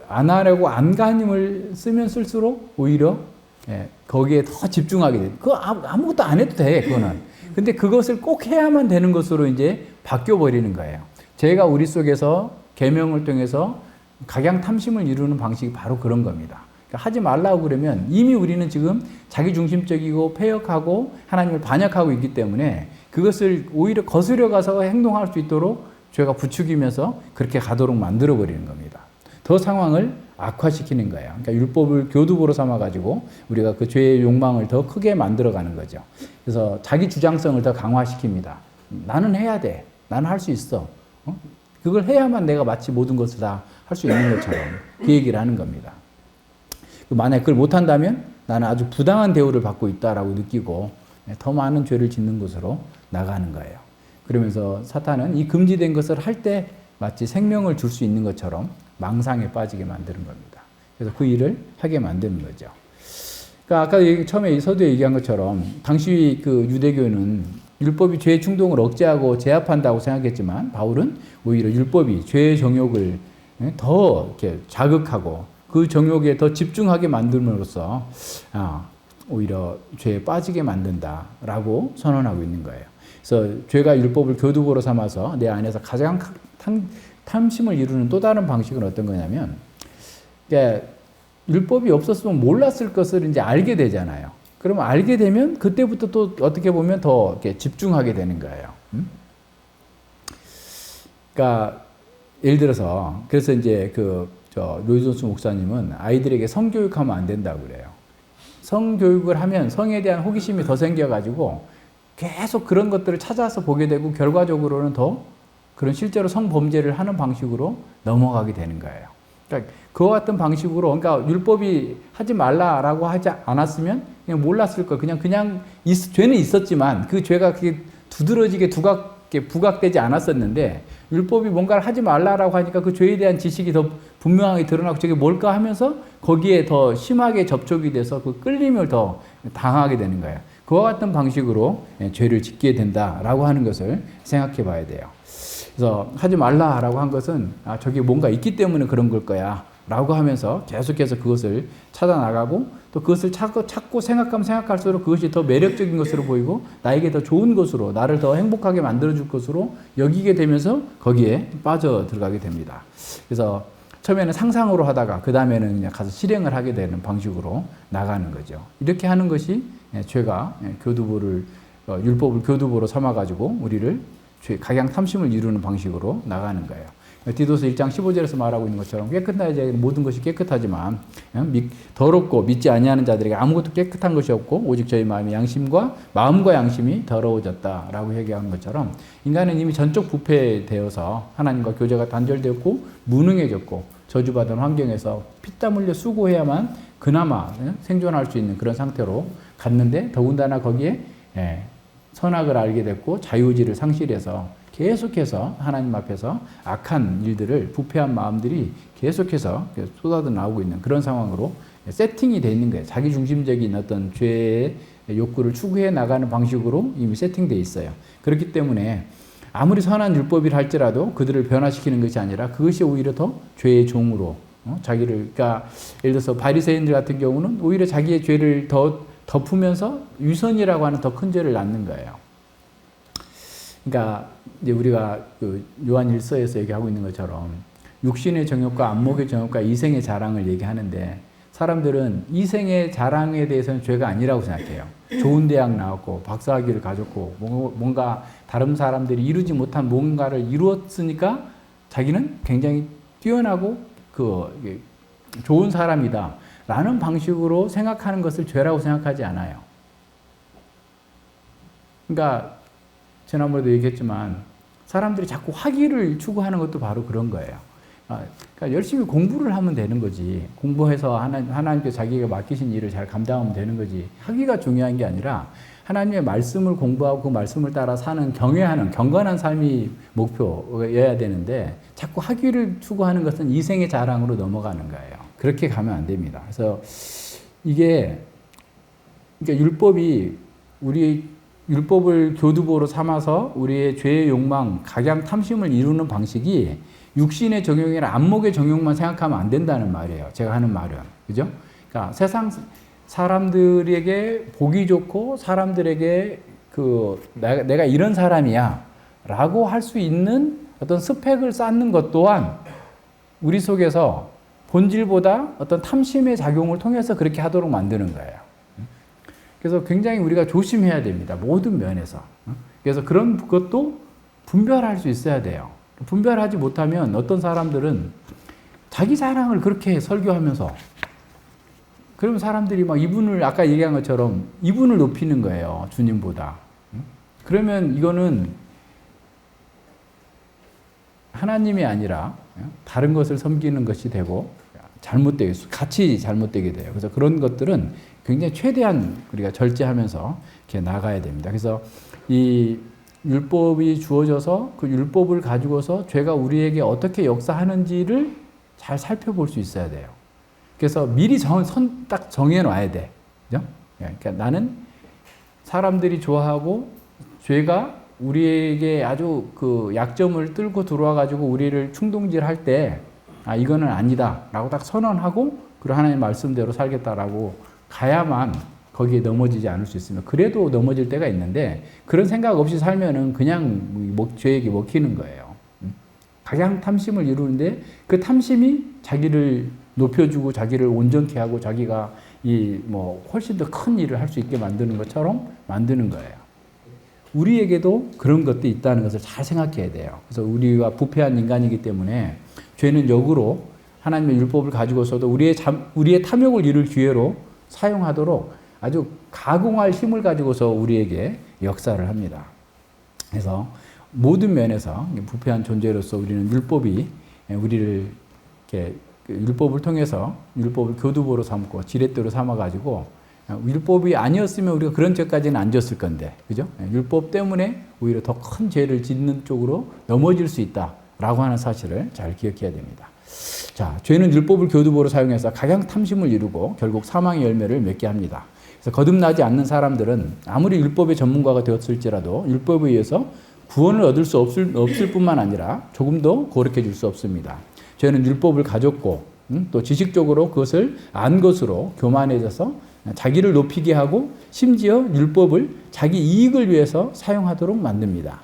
안 하려고 안간힘을 쓰면 쓸수록 오히려 거기에 더 집중하게 돼. 그거 아무것도 안 해도 돼, 그거는. 근데 그것을 꼭 해야만 되는 것으로 이제 바뀌어 버리는 거예요. 죄가 우리 속에서 계명을 통해서 각양 탐심을 이루는 방식이 바로 그런 겁니다. 그러니까 하지 말라고 그러면 이미 우리는 지금 자기중심적이고 패역하고 하나님을 반역하고 있기 때문에 그것을 오히려 거스려 가서 행동할 수 있도록 죄가 부추기면서 그렇게 가도록 만들어 버리는 겁니다. 더 상황을 악화시키는 거예요. 그러니까 율법을 교두보로 삼아가지고 우리가 그 죄의 욕망을 더 크게 만들어가는 거죠. 그래서 자기 주장성을 더 강화시킵니다. 나는 해야 돼. 나는 할 수 있어. 그걸 해야만 내가 마치 모든 것을 다 할 수 있는 것처럼 그 얘기를 하는 겁니다. 만약에 그걸 못한다면 나는 아주 부당한 대우를 받고 있다라고 느끼고 더 많은 죄를 짓는 곳으로 나가는 거예요. 그러면서 사탄은 이 금지된 것을 할 때 마치 생명을 줄 수 있는 것처럼 망상에 빠지게 만드는 겁니다. 그래서 그 일을 하게 만드는 거죠. 그러니까 아까 처음에 서두에 얘기한 것처럼 당시 그 유대교는 율법이 죄의 충동을 억제하고 제압한다고 생각했지만 바울은 오히려 율법이 죄의 정욕을 더 이렇게 자극하고 그 정욕에 더 집중하게 만듦으로써 오히려 죄에 빠지게 만든다라고 선언하고 있는 거예요. 그래서 죄가 율법을 교두보로 삼아서 내 안에서 가장 탐심을 이루는 또 다른 방식은 어떤 거냐면, 그러니까 율법이 없었으면 몰랐을 것을 이제 알게 되잖아요. 그러면 알게 되면 그때부터 또 어떻게 보면 더 이렇게 집중하게 되는 거예요. 그러니까 예를 들어서 그래서 이제 로이 존스 목사님은 아이들에게 성교육하면 안 된다고 그래요. 성교육을 하면 성에 대한 호기심이 더 생겨가지고 계속 그런 것들을 찾아서 보게 되고 결과적으로는 더 그런 실제로 성범죄를 하는 방식으로 넘어가게 되는 거예요. 그러니까 그와 같은 방식으로, 그러니까 율법이 하지 말라라고 하지 않았으면 그냥 몰랐을 거예요. 그냥 죄는 있었지만 그 죄가 그게 두드러지게 부각되지 않았었는데, 율법이 뭔가를 하지 말라라고 하니까 그 죄에 대한 지식이 더 분명하게 드러나고 저게 뭘까 하면서 거기에 더 심하게 접촉이 돼서 그 끌림을 더 당하게 되는 거예요. 그와 같은 방식으로 죄를 짓게 된다라고 하는 것을 생각해 봐야 돼요. 그래서 하지 말라라고 한 것은 저기 뭔가 있기 때문에 그런 걸 거야 라고 하면서 계속해서 그것을 찾아나가고, 또 그것을 찾고 생각하면 생각할수록 그것이 더 매력적인 것으로 보이고 나에게 더 좋은 것으로, 나를 더 행복하게 만들어줄 것으로 여기게 되면서 거기에 빠져 들어가게 됩니다. 그래서 처음에는 상상으로 하다가 그 다음에는 그냥 가서 실행을 하게 되는 방식으로 나가는 거죠. 이렇게 하는 것이 죄가 율법을 교두보로 삼아가지고 우리를 각양탐심을 이루는 방식으로 나가는 거예요. 디도서 1장 15절에서 말하고 있는 것처럼 깨끗한 자에게는 모든 것이 깨끗하지만 더럽고 믿지 아니하는 자들에게 아무것도 깨끗한 것이 없고 오직 저희 마음과 양심이 더러워졌다라고 얘기하는 것처럼, 인간은 이미 전적 부패되어서 하나님과 교제가 단절되었고 무능해졌고 저주받은 환경에서 피땀 흘려 수고해야만 그나마 생존할 수 있는 그런 상태로 갔는데, 더군다나 거기에 선악을 알게 됐고 자유의지를 상실해서 계속해서 하나님 앞에서 악한 일들을, 부패한 마음들이 계속해서 쏟아져 나오고 있는 그런 상황으로 세팅이 되어 있는 거예요. 자기 중심적인 어떤 죄의 욕구를 추구해 나가는 방식으로 이미 세팅되어 있어요. 그렇기 때문에 아무리 선한 율법이라 할지라도 그들을 변화시키는 것이 아니라 그것이 오히려 더 죄의 종으로 그러니까 예를 들어서 바리새인들 같은 경우는 오히려 자기의 죄를 더 덮으면서 위선이라고 하는 더 큰 죄를 낳는 거예요. 그러니까 이제 우리가 그 요한 1서에서 얘기하고 있는 것처럼 육신의 정욕과 안목의 정욕과 이생의 자랑을 얘기하는데, 사람들은 이생의 자랑에 대해서는 죄가 아니라고 생각해요. 좋은 대학 나왔고 박사학위를 가졌고 뭔가 다른 사람들이 이루지 못한 뭔가를 이루었으니까 자기는 굉장히 뛰어나고 좋은 사람이다 라는 방식으로 생각하는 것을 죄라고 생각하지 않아요. 그러니까 지난번에도 얘기했지만 사람들이 자꾸 학위를 추구하는 것도 바로 그런 거예요. 그러니까 열심히 공부를 하면 되는 거지. 공부해서 하나님께 자기가 맡기신 일을 잘 감당하면 되는 거지. 학위가 중요한 게 아니라 하나님의 말씀을 공부하고 그 말씀을 따라 사는 경건한 삶이 목표여야 되는데, 자꾸 학위를 추구하는 것은 이생의 자랑으로 넘어가는 거예요. 그렇게 가면 안 됩니다. 그래서 이게, 그러니까 율법을 교두보로 삼아서 우리의 죄의 욕망, 각양탐심을 이루는 방식이 육신의 정욕이나 안목의 정욕만 생각하면 안 된다는 말이에요. 제가 하는 말은. 그죠? 그러니까 세상 사람들에게 보기 좋고 사람들에게 내가 이런 사람이야 라고 할 수 있는 어떤 스펙을 쌓는 것 또한 우리 속에서 본질보다 어떤 탐심의 작용을 통해서 그렇게 하도록 만드는 거예요. 그래서 굉장히 우리가 조심해야 됩니다. 모든 면에서. 그래서 그런 것도 분별할 수 있어야 돼요. 분별하지 못하면 어떤 사람들은 자기 자랑을 그렇게 설교하면서, 그러면 사람들이 막 이분을, 아까 얘기한 것처럼 이분을 높이는 거예요. 주님보다. 그러면 이거는 하나님이 아니라 다른 것을 섬기는 것이 되고 같이 잘못되게 돼요. 그래서 그런 것들은 굉장히 최대한 우리가 절제하면서 이렇게 나가야 됩니다. 그래서 이 율법이 주어져서 그 율법을 가지고서 죄가 우리에게 어떻게 역사하는지를 잘 살펴볼 수 있어야 돼요. 그래서 미리 딱 정해놔야 돼. 그죠? 그러니까 나는 사람들이 좋아하고 죄가 우리에게 아주 그 약점을 뚫고 들어와가지고 우리를 충동질할 때, 이거는 아니다 라고 딱 선언하고, 그리고 하나님의 말씀대로 살겠다라고 가야만 거기에 넘어지지 않을 수 있으면, 그래도 넘어질 때가 있는데 그런 생각 없이 살면은 그냥 죄에게 먹히는 거예요. 각양탐심을 이루는데 그 탐심이 자기를 높여주고 자기를 온전케 하고 자기가 훨씬 더 큰 일을 할 수 있게 만드는 것처럼 만드는 거예요. 우리에게도 그런 것도 있다는 것을 잘 생각해야 돼요. 그래서 우리가 부패한 인간이기 때문에 죄는 역으로 하나님의 율법을 가지고서도 우리의 탐욕을 이룰 기회로 사용하도록 아주 가공할 힘을 가지고서 우리에게 역사를 합니다. 그래서 모든 면에서 부패한 존재로서 우리는 율법이 우리를 이렇게 율법을 통해서 율법을 교두보로 삼고 지렛대로 삼아가지고 율법이 아니었으면 우리가 그런 죄까지는 안 졌을 건데, 그죠? 율법 때문에 오히려 더 큰 죄를 짓는 쪽으로 넘어질 수 있다라고 하는 사실을 잘 기억해야 됩니다. 자, 죄는 율법을 교두보로 사용해서 각양 탐심을 이루고 결국 사망의 열매를 맺게 합니다. 그래서 거듭나지 않는 사람들은 아무리 율법의 전문가가 되었을지라도 율법에 의해서 구원을 얻을 수 없을 뿐만 아니라 조금도 거룩해질 수 없습니다. 죄는 율법을 가졌고 또 지식적으로 그것을 안 것으로 교만해져서 자기를 높이게 하고 심지어 율법을 자기 이익을 위해서 사용하도록 만듭니다.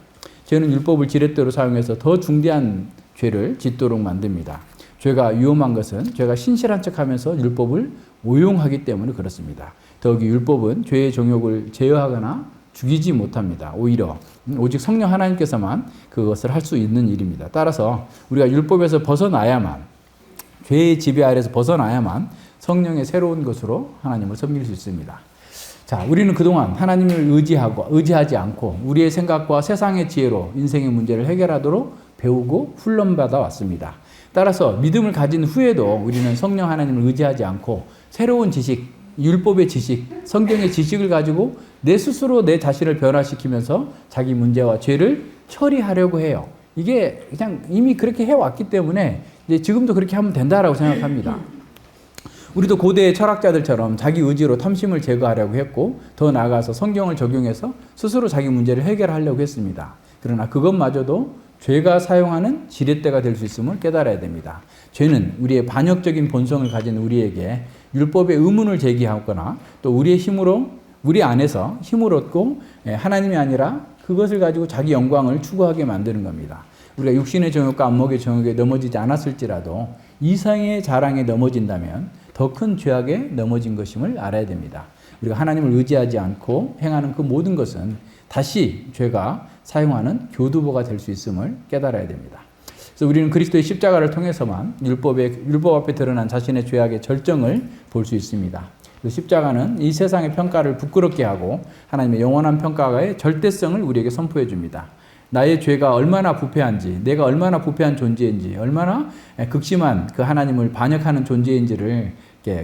죄는 율법을 지렛대로 사용해서 더 중대한 죄를 짓도록 만듭니다. 죄가 위험한 것은 죄가 신실한 척하면서 율법을 오용하기 때문에 그렇습니다. 더욱이 율법은 죄의 정욕을 제어하거나 죽이지 못합니다. 오히려 오직 성령 하나님께서만 그것을 할 수 있는 일입니다. 따라서 우리가 율법에서 벗어나야만, 죄의 지배 아래에서 벗어나야만 성령의 새로운 것으로 하나님을 섬길 수 있습니다. 자, 우리는 그동안 하나님을 의지하지 않고 우리의 생각과 세상의 지혜로 인생의 문제를 해결하도록 배우고 훈련받아 왔습니다. 따라서 믿음을 가진 후에도 우리는 성령 하나님을 의지하지 않고 새로운 지식, 율법의 지식, 성경의 지식을 가지고 내 스스로 내 자신을 변화시키면서 자기 문제와 죄를 처리하려고 해요. 이게 그냥 이미 그렇게 해왔기 때문에 이제 지금도 그렇게 하면 된다라고 생각합니다. 우리도 고대의 철학자들처럼 자기 의지로 탐심을 제거하려고 했고 더 나아가서 성경을 적용해서 스스로 자기 문제를 해결하려고 했습니다. 그러나 그것마저도 죄가 사용하는 지렛대가 될 수 있음을 깨달아야 됩니다. 죄는 우리의 반역적인 본성을 가진 우리에게 율법의 의문을 제기하거나 또 우리의 힘으로 우리 안에서 힘을 얻고 하나님이 아니라 그것을 가지고 자기 영광을 추구하게 만드는 겁니다. 우리가 육신의 정욕과 안목의 정욕에 넘어지지 않았을지라도 이성의 자랑에 넘어진다면 더 큰 죄악에 넘어진 것임을 알아야 됩니다. 우리가 하나님을 의지하지 않고 행하는 그 모든 것은 다시 죄가 사용하는 교두보가 될 수 있음을 깨달아야 됩니다. 그래서 우리는 그리스도의 십자가를 통해서만 율법 앞에 드러난 자신의 죄악의 절정을 볼 수 있습니다. 십자가는 이 세상의 평가를 부끄럽게 하고 하나님의 영원한 평가의 절대성을 우리에게 선포해 줍니다. 나의 죄가 얼마나 부패한지, 내가 얼마나 부패한 존재인지, 얼마나 극심한 그 하나님을 반역하는 존재인지를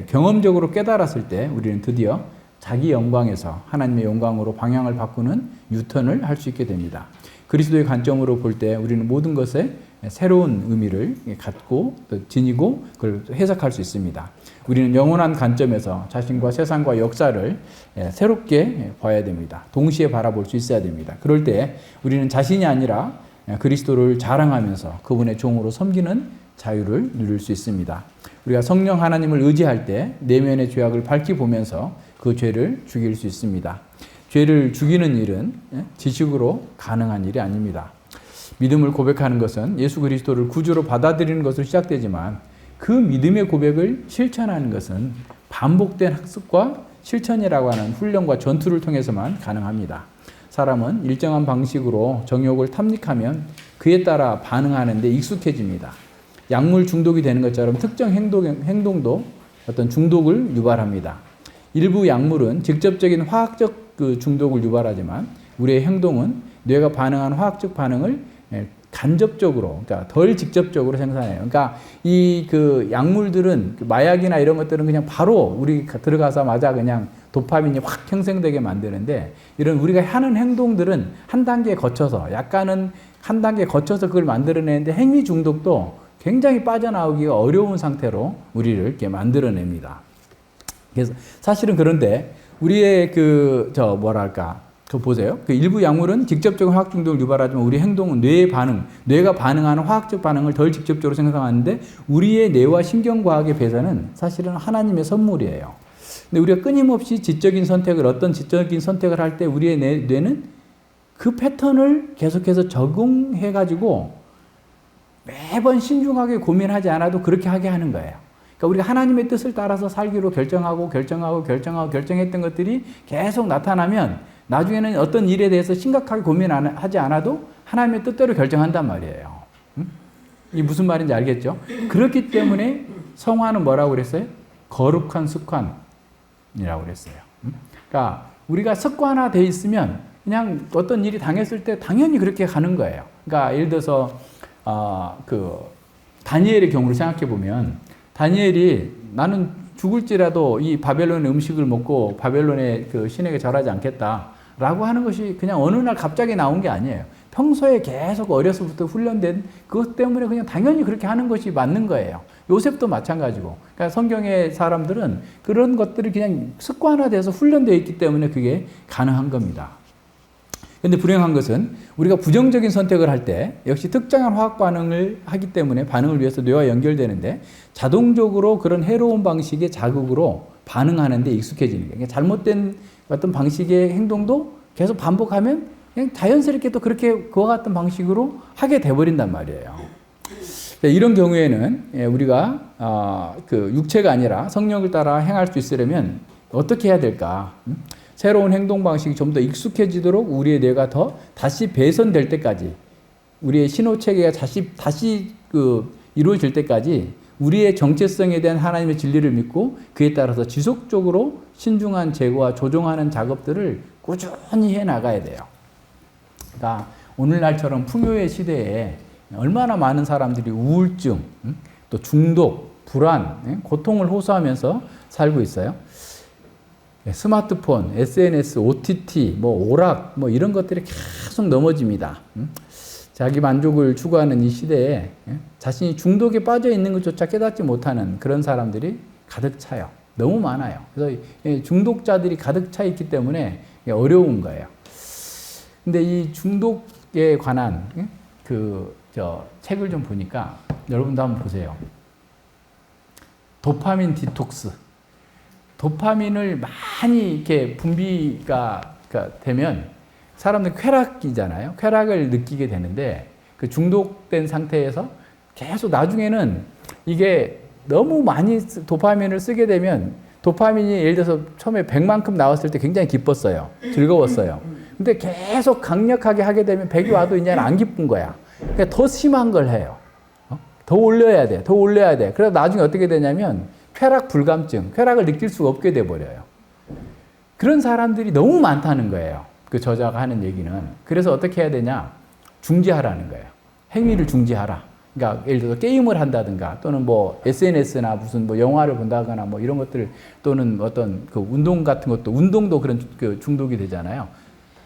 경험적으로 깨달았을 때 우리는 드디어 자기 영광에서 하나님의 영광으로 방향을 바꾸는 유턴을 할 수 있게 됩니다. 그리스도의 관점으로 볼 때 우리는 모든 것에 새로운 의미를 갖고 또 지니고 그걸 해석할 수 있습니다. 우리는 영원한 관점에서 자신과 세상과 역사를 새롭게 봐야 됩니다. 동시에 바라볼 수 있어야 됩니다. 그럴 때 우리는 자신이 아니라 그리스도를 자랑하면서 그분의 종으로 섬기는 자유를 누릴 수 있습니다. 우리가 성령 하나님을 의지할 때 내면의 죄악을 밝히 보면서 그 죄를 죽일 수 있습니다. 죄를 죽이는 일은 지식으로 가능한 일이 아닙니다. 믿음을 고백하는 것은 예수 그리스도를 구주로 받아들이는 것으로 시작되지만 그 믿음의 고백을 실천하는 것은 반복된 학습과 실천이라고 하는 훈련과 전투를 통해서만 가능합니다. 사람은 일정한 방식으로 정욕을 탐닉하면 그에 따라 반응하는 데 익숙해집니다. 약물 중독이 되는 것처럼 특정 행동도 어떤 중독을 유발합니다. 일부 약물은 직접적인 화학적 중독을 유발하지만 우리의 행동은 뇌가 반응하는 화학적 반응을 간접적으로, 그러니까 덜 직접적으로 생산해요. 그러니까 이 약물들은 마약이나 이런 것들은 그냥 바로 우리 들어가자마자 그냥 도파민이 확 형성되게 만드는데 이런 우리가 하는 행동들은 한 단계 거쳐서 약간은 한 단계 거쳐서 그걸 만들어내는데 행위 중독도 굉장히 빠져나오기가 어려운 상태로 우리를 이렇게 만들어냅니다. 그래서 사실은 그런데 우리의 보세요. 그 일부 약물은 직접적인 화학 중독을 유발하지만 우리 행동은 뇌가 반응하는 화학적 반응을 덜 직접적으로 생성하는데 우리의 뇌와 신경과학에 비해서는 사실은 하나님의 선물이에요. 근데 우리가 끊임없이 어떤 지적인 선택을 할 때 우리의 뇌는 그 패턴을 계속해서 적응해가지고 매번 신중하게 고민하지 않아도 그렇게 하게 하는 거예요. 그러니까 우리가 하나님의 뜻을 따라서 살기로 결정했던 것들이 계속 나타나면 나중에는 어떤 일에 대해서 심각하게 고민하지 않아도 하나님의 뜻대로 결정한단 말이에요. 이게 무슨 말인지 알겠죠? 그렇기 때문에 성화는 뭐라고 그랬어요? 거룩한 습관이라고 그랬어요. 그러니까 우리가 습관화되어 있으면 그냥 어떤 일이 당했을 때 당연히 그렇게 가는 거예요. 그러니까 예를 들어서 다니엘의 경우를 생각해 보면 다니엘이 나는 죽을지라도 이 바벨론의 음식을 먹고 바벨론의 그 신에게 절하지 않겠다라고 하는 것이 그냥 어느 날 갑자기 나온 게 아니에요. 평소에 계속 어려서부터 훈련된 그것 때문에 그냥 당연히 그렇게 하는 것이 맞는 거예요. 요셉도 마찬가지고. 그러니까 성경의 사람들은 그런 것들이 그냥 습관화돼서 훈련되어 있기 때문에 그게 가능한 겁니다. 근데 불행한 것은 우리가 부정적인 선택을 할 때 역시 특정한 화학 반응을 하기 때문에 반응을 위해서 뇌와 연결되는데 자동적으로 그런 해로운 방식의 자극으로 반응하는 데 익숙해지는 거예요. 그러니까 잘못된 어떤 방식의 행동도 계속 반복하면 그냥 자연스럽게 또 그렇게 그와 같은 방식으로 하게 돼버린단 말이에요. 이런 경우에는 우리가 그 육체가 아니라 성령을 따라 행할 수 있으려면 어떻게 해야 될까? 새로운 행동 방식이 좀 더 익숙해지도록 우리의 뇌가 다시 배선될 때까지, 우리의 신호 체계가 다시 이루어질 때까지 우리의 정체성에 대한 하나님의 진리를 믿고 그에 따라서 지속적으로 신중한 제거와 조정하는 작업들을 꾸준히 해 나가야 돼요. 그러니까 오늘날처럼 풍요의 시대에 얼마나 많은 사람들이 우울증, 또 중독, 불안, 고통을 호소하면서 살고 있어요. 스마트폰, SNS, OTT, 오락, 이런 것들이 계속 넘어집니다. 자기 만족을 추구하는 이 시대에 자신이 중독에 빠져 있는 것조차 깨닫지 못하는 그런 사람들이 가득 차요. 너무 많아요. 그래서 중독자들이 가득 차 있기 때문에 어려운 거예요. 근데 이 중독에 관한 책을 좀 보니까 여러분도 한번 보세요. 도파민 디톡스. 도파민을 많이 이렇게 분비가 되면 사람들 쾌락이잖아요. 쾌락을 느끼게 되는데 그 중독된 상태에서 계속 나중에는 이게 너무 많이 도파민을 쓰게 되면 도파민이 예를 들어서 처음에 100만큼 나왔을 때 굉장히 기뻤어요. 즐거웠어요. 근데 계속 강력하게 하게 되면 100이 와도 이제는 안 기쁜 거야. 그러니까 더 심한 걸 해요. 더 올려야 돼. 더 올려야 돼. 그래서 나중에 어떻게 되냐면 쾌락 불감증, 쾌락을 느낄 수가 없게 돼버려요. 그런 사람들이 너무 많다는 거예요. 그 저자가 하는 얘기는. 그래서 어떻게 해야 되냐? 중지하라는 거예요. 행위를 중지하라. 그러니까 예를 들어서 게임을 한다든가 또는 SNS나 무슨 영화를 본다거나 이런 것들 또는 어떤 그 운동 같은 것도 운동도 그런 그 중독이 되잖아요.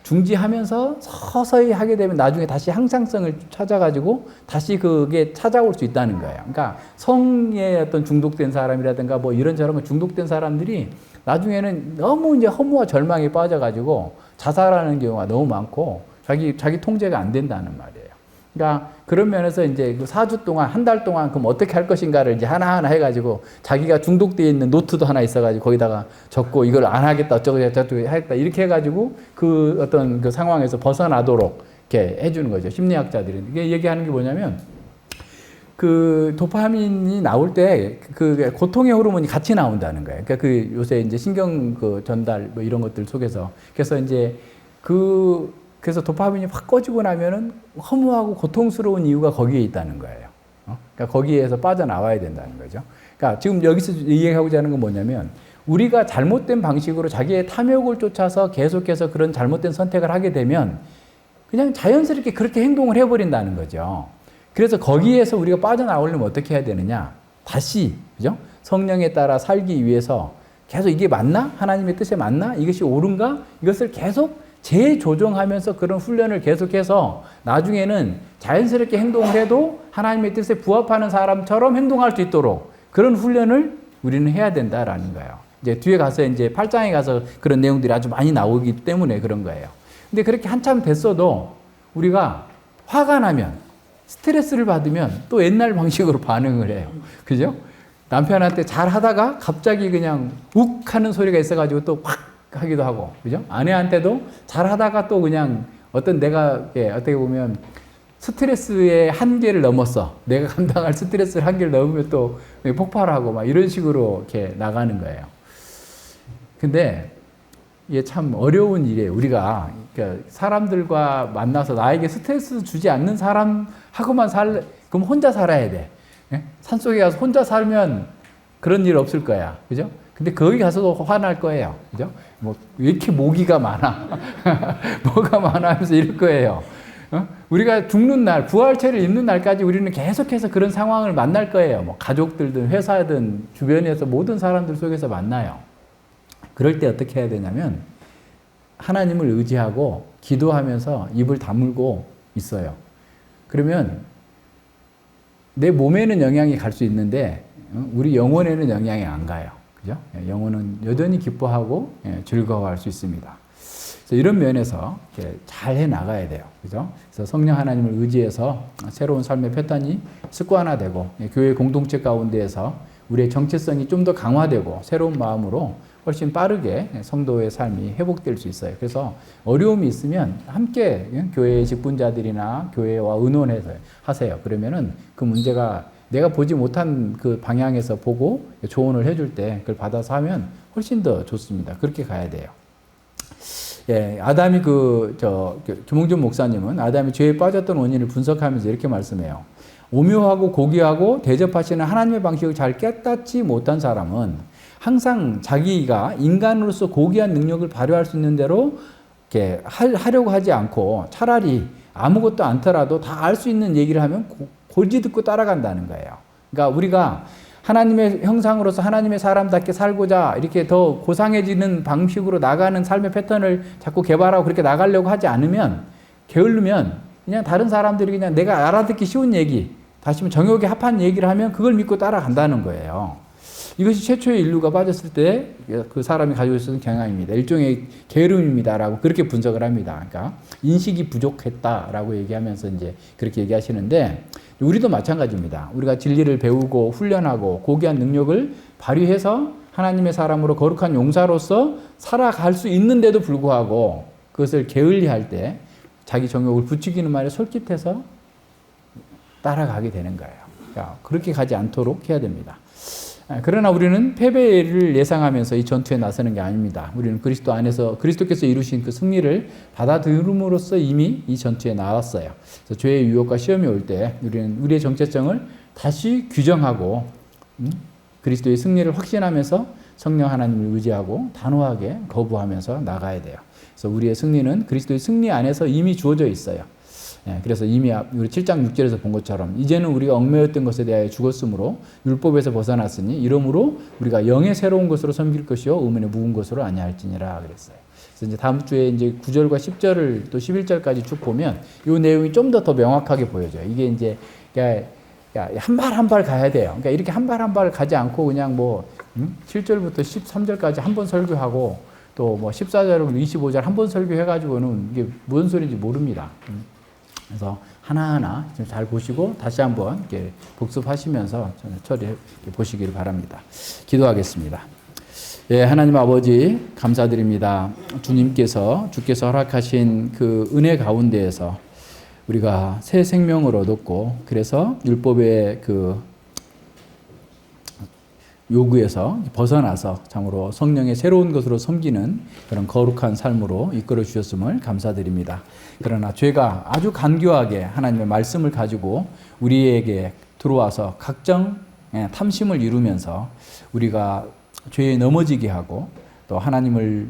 중지하면서 서서히 하게 되면 나중에 다시 항상성을 찾아가지고 다시 그게 찾아올 수 있다는 거예요. 그러니까 성에 어떤 중독된 사람이라든가 이런저런 중독된 사람들이 나중에는 너무 이제 허무와 절망에 빠져가지고 자살하는 경우가 너무 많고 자기 통제가 안 된다는 말이에요. 그러니까 그런 면에서 이제 그 4주 동안, 한 달 동안 그럼 어떻게 할 것인가를 이제 하나하나 해가지고 자기가 중독되어 있는 노트도 하나 있어가지고 거기다가 적고 이걸 안 하겠다, 어쩌고 하겠다, 이렇게 해가지고 그 어떤 그 상황에서 벗어나도록 이렇게 해주는 거죠. 심리학자들이. 이게 얘기하는 게 뭐냐면 그 도파민이 나올 때 그 고통의 호르몬이 같이 나온다는 거예요. 그러니까 그 요새 이제 신경 그 전달 이런 것들 속에서. 그래서 이제 그래서 도파민이 확 꺼지고 나면은 허무하고 고통스러운 이유가 거기에 있다는 거예요. 그러니까 거기에서 빠져나와야 된다는 거죠. 그러니까 지금 여기서 얘기하고자 하는 건 뭐냐면 우리가 잘못된 방식으로 자기의 탐욕을 쫓아서 계속해서 그런 잘못된 선택을 하게 되면 그냥 자연스럽게 그렇게 행동을 해버린다는 거죠. 그래서 거기에서 우리가 빠져나오려면 어떻게 해야 되느냐? 다시, 그죠? 성령에 따라 살기 위해서 계속 이게 맞나? 하나님의 뜻에 맞나? 이것이 옳은가? 이것을 계속 재조정하면서 그런 훈련을 계속해서 나중에는 자연스럽게 행동을 해도 하나님의 뜻에 부합하는 사람처럼 행동할 수 있도록 그런 훈련을 우리는 해야 된다라는 거예요. 이제 뒤에 가서 이제 8장에 가서 그런 내용들이 아주 많이 나오기 때문에 그런 거예요. 근데 그렇게 한참 됐어도 우리가 화가 나면 스트레스를 받으면 또 옛날 방식으로 반응을 해요. 그죠? 남편한테 잘 하다가 갑자기 그냥 욱 하는 소리가 있어가지고 또 확 하기도 하고, 그죠? 아내한테도 잘 하다가 또 그냥 어떤 내가 어떻게 보면 스트레스의 한계를 넘었어. 내가 감당할 스트레스를 한계를 넘으면 또 폭발하고 막 이런 식으로 이렇게 나가는 거예요. 근데 이게 참 어려운 일이에요. 우리가 그러니까 사람들과 만나서 나에게 스트레스 주지 않는 사람하고만 그럼 혼자 살아야 돼. 산속에 가서 혼자 살면 그런 일 없을 거야. 그죠? 근데 거기 가서도 화날 거예요. 그죠? 뭐, 왜 이렇게 모기가 많아? 뭐가 많아 하면서 이럴 거예요. 우리가 죽는 날, 부활체를 입는 날까지 우리는 계속해서 그런 상황을 만날 거예요. 뭐, 가족들든 회사든 주변에서 모든 사람들 속에서 만나요. 그럴 때 어떻게 해야 되냐면, 하나님을 의지하고 기도하면서 입을 다물고 있어요. 그러면 내 몸에는 영향이 갈 수 있는데 우리 영혼에는 영향이 안 가요. 그죠? 영혼은 여전히 기뻐하고 즐거워할 수 있습니다. 그래서 이런 면에서 잘 해 나가야 돼요. 그죠? 그래서 성령 하나님을 의지해서 새로운 삶의 패턴이 습관화되고 교회 공동체 가운데에서 우리의 정체성이 좀 더 강화되고 새로운 마음으로 훨씬 빠르게 성도의 삶이 회복될 수 있어요. 그래서 어려움이 있으면 함께 교회의 직분자들이나 교회와 의논해서 하세요. 그러면은 그 문제가 내가 보지 못한 그 방향에서 보고 조언을 해줄 때 그걸 받아서 하면 훨씬 더 좋습니다. 그렇게 가야 돼요. 예, 아담이 김홍준 목사님은 아담이 죄에 빠졌던 원인을 분석하면서 이렇게 말씀해요. 오묘하고 고귀하고 대접하시는 하나님의 방식을 잘 깨닫지 못한 사람은 항상 자기가 인간으로서 고귀한 능력을 발휘할 수 있는 대로 이렇게 하려고 하지 않고 차라리 아무것도 않더라도 다 알 수 있는 얘기를 하면 골지 듣고 따라간다는 거예요. 그러니까 우리가 하나님의 형상으로서 하나님의 사람답게 살고자 이렇게 더 고상해지는 방식으로 나가는 삶의 패턴을 자꾸 개발하고 그렇게 나가려고 하지 않으면 게으르면 그냥 다른 사람들이 그냥 내가 알아듣기 쉬운 얘기, 다시 말하면 정욕에 합한 얘기를 하면 그걸 믿고 따라간다는 거예요. 이것이 최초의 인류가 빠졌을 때 그 사람이 가지고 있었던 경향입니다. 일종의 게으름입니다라고 그렇게 분석을 합니다. 그러니까 인식이 부족했다라고 얘기하면서 이제 그렇게 얘기하시는데 우리도 마찬가지입니다. 우리가 진리를 배우고 훈련하고 고귀한 능력을 발휘해서 하나님의 사람으로 거룩한 용사로서 살아갈 수 있는데도 불구하고 그것을 게을리할 때 자기 정욕을 부추기는 말에 솔깃해서 따라가게 되는 거예요. 그러니까 그렇게 가지 않도록 해야 됩니다. 그러나 우리는 패배를 예상하면서 이 전투에 나서는 게 아닙니다. 우리는 그리스도 안에서 그리스도께서 이루신 그 승리를 받아들임으로써 이미 이 전투에 나왔어요. 그래서 죄의 유혹과 시험이 올 때 우리는 우리의 정체성을 다시 규정하고 그리스도의 승리를 확신하면서 성령 하나님을 의지하고 단호하게 거부하면서 나가야 돼요. 그래서 우리의 승리는 그리스도의 승리 안에서 이미 주어져 있어요. 그래서 이미 우리 7장 6절에서 본 것처럼 이제는 우리가 얽매였던 것에 대하여 죽었으므로 율법에서 벗어났으니 이러므로 우리가 영의 새로운 것으로 섬길 것이요 의문의 묵은 것으로 아니할지니라 그랬어요. 그래서 이제 다음 주에 이제 9절과 10절을 또 11절까지 쭉 보면 이 내용이 좀 더 명확하게 보여져요. 이게 이제 한 발 한 발 가야 돼요. 그러니까 이렇게 한 발 한 발 가지 않고 그냥 뭐 7절부터 13절까지 한 번 설교하고 또 뭐 14절부터 25절 한 번 설교해가지고는 이게 무슨 소리인지 모릅니다. 그래서 하나하나 잘 보시고 다시 한번 이렇게 복습하시면서 처리해 보시기를 바랍니다. 기도하겠습니다. 예, 하나님 아버지 감사드립니다. 주께서 허락하신 그 은혜 가운데에서 우리가 새 생명을 얻었고 그래서 율법의 그 요구에서 벗어나서 참으로 성령의 새로운 것으로 섬기는 그런 거룩한 삶으로 이끌어 주셨음을 감사드립니다. 그러나 죄가 아주 간교하게 하나님의 말씀을 가지고 우리에게 들어와서 각종 탐심을 이루면서 우리가 죄에 넘어지게 하고 또 하나님을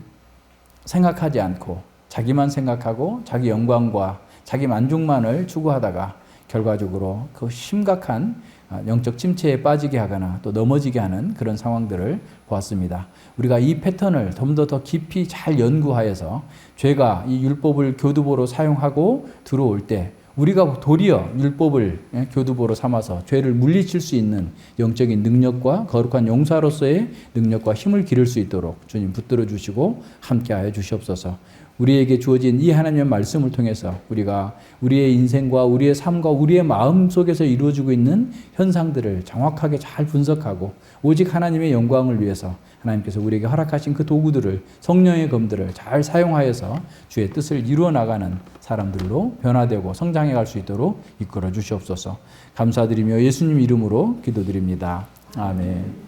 생각하지 않고 자기만 생각하고 자기 영광과 자기 만족만을 추구하다가 결과적으로 그 심각한 영적 침체에 빠지게 하거나 또 넘어지게 하는 그런 상황들을 보았습니다. 우리가 이 패턴을 좀 더 깊이 잘 연구하여서 죄가 이 율법을 교두보로 사용하고 들어올 때 우리가 도리어 율법을 교두보로 삼아서 죄를 물리칠 수 있는 영적인 능력과 거룩한 용사로서의 능력과 힘을 기를 수 있도록 주님 붙들어 주시고 함께하여 주시옵소서. 우리에게 주어진 이 하나님의 말씀을 통해서 우리가 우리의 인생과 우리의 삶과 우리의 마음 속에서 이루어지고 있는 현상들을 정확하게 잘 분석하고 오직 하나님의 영광을 위해서 하나님께서 우리에게 허락하신 그 도구들을 성령의 검들을 잘 사용하여서 주의 뜻을 이루어 나가는 사람들로 변화되고 성장해 갈 수 있도록 이끌어 주시옵소서. 감사드리며 예수님 이름으로 기도드립니다. 아멘.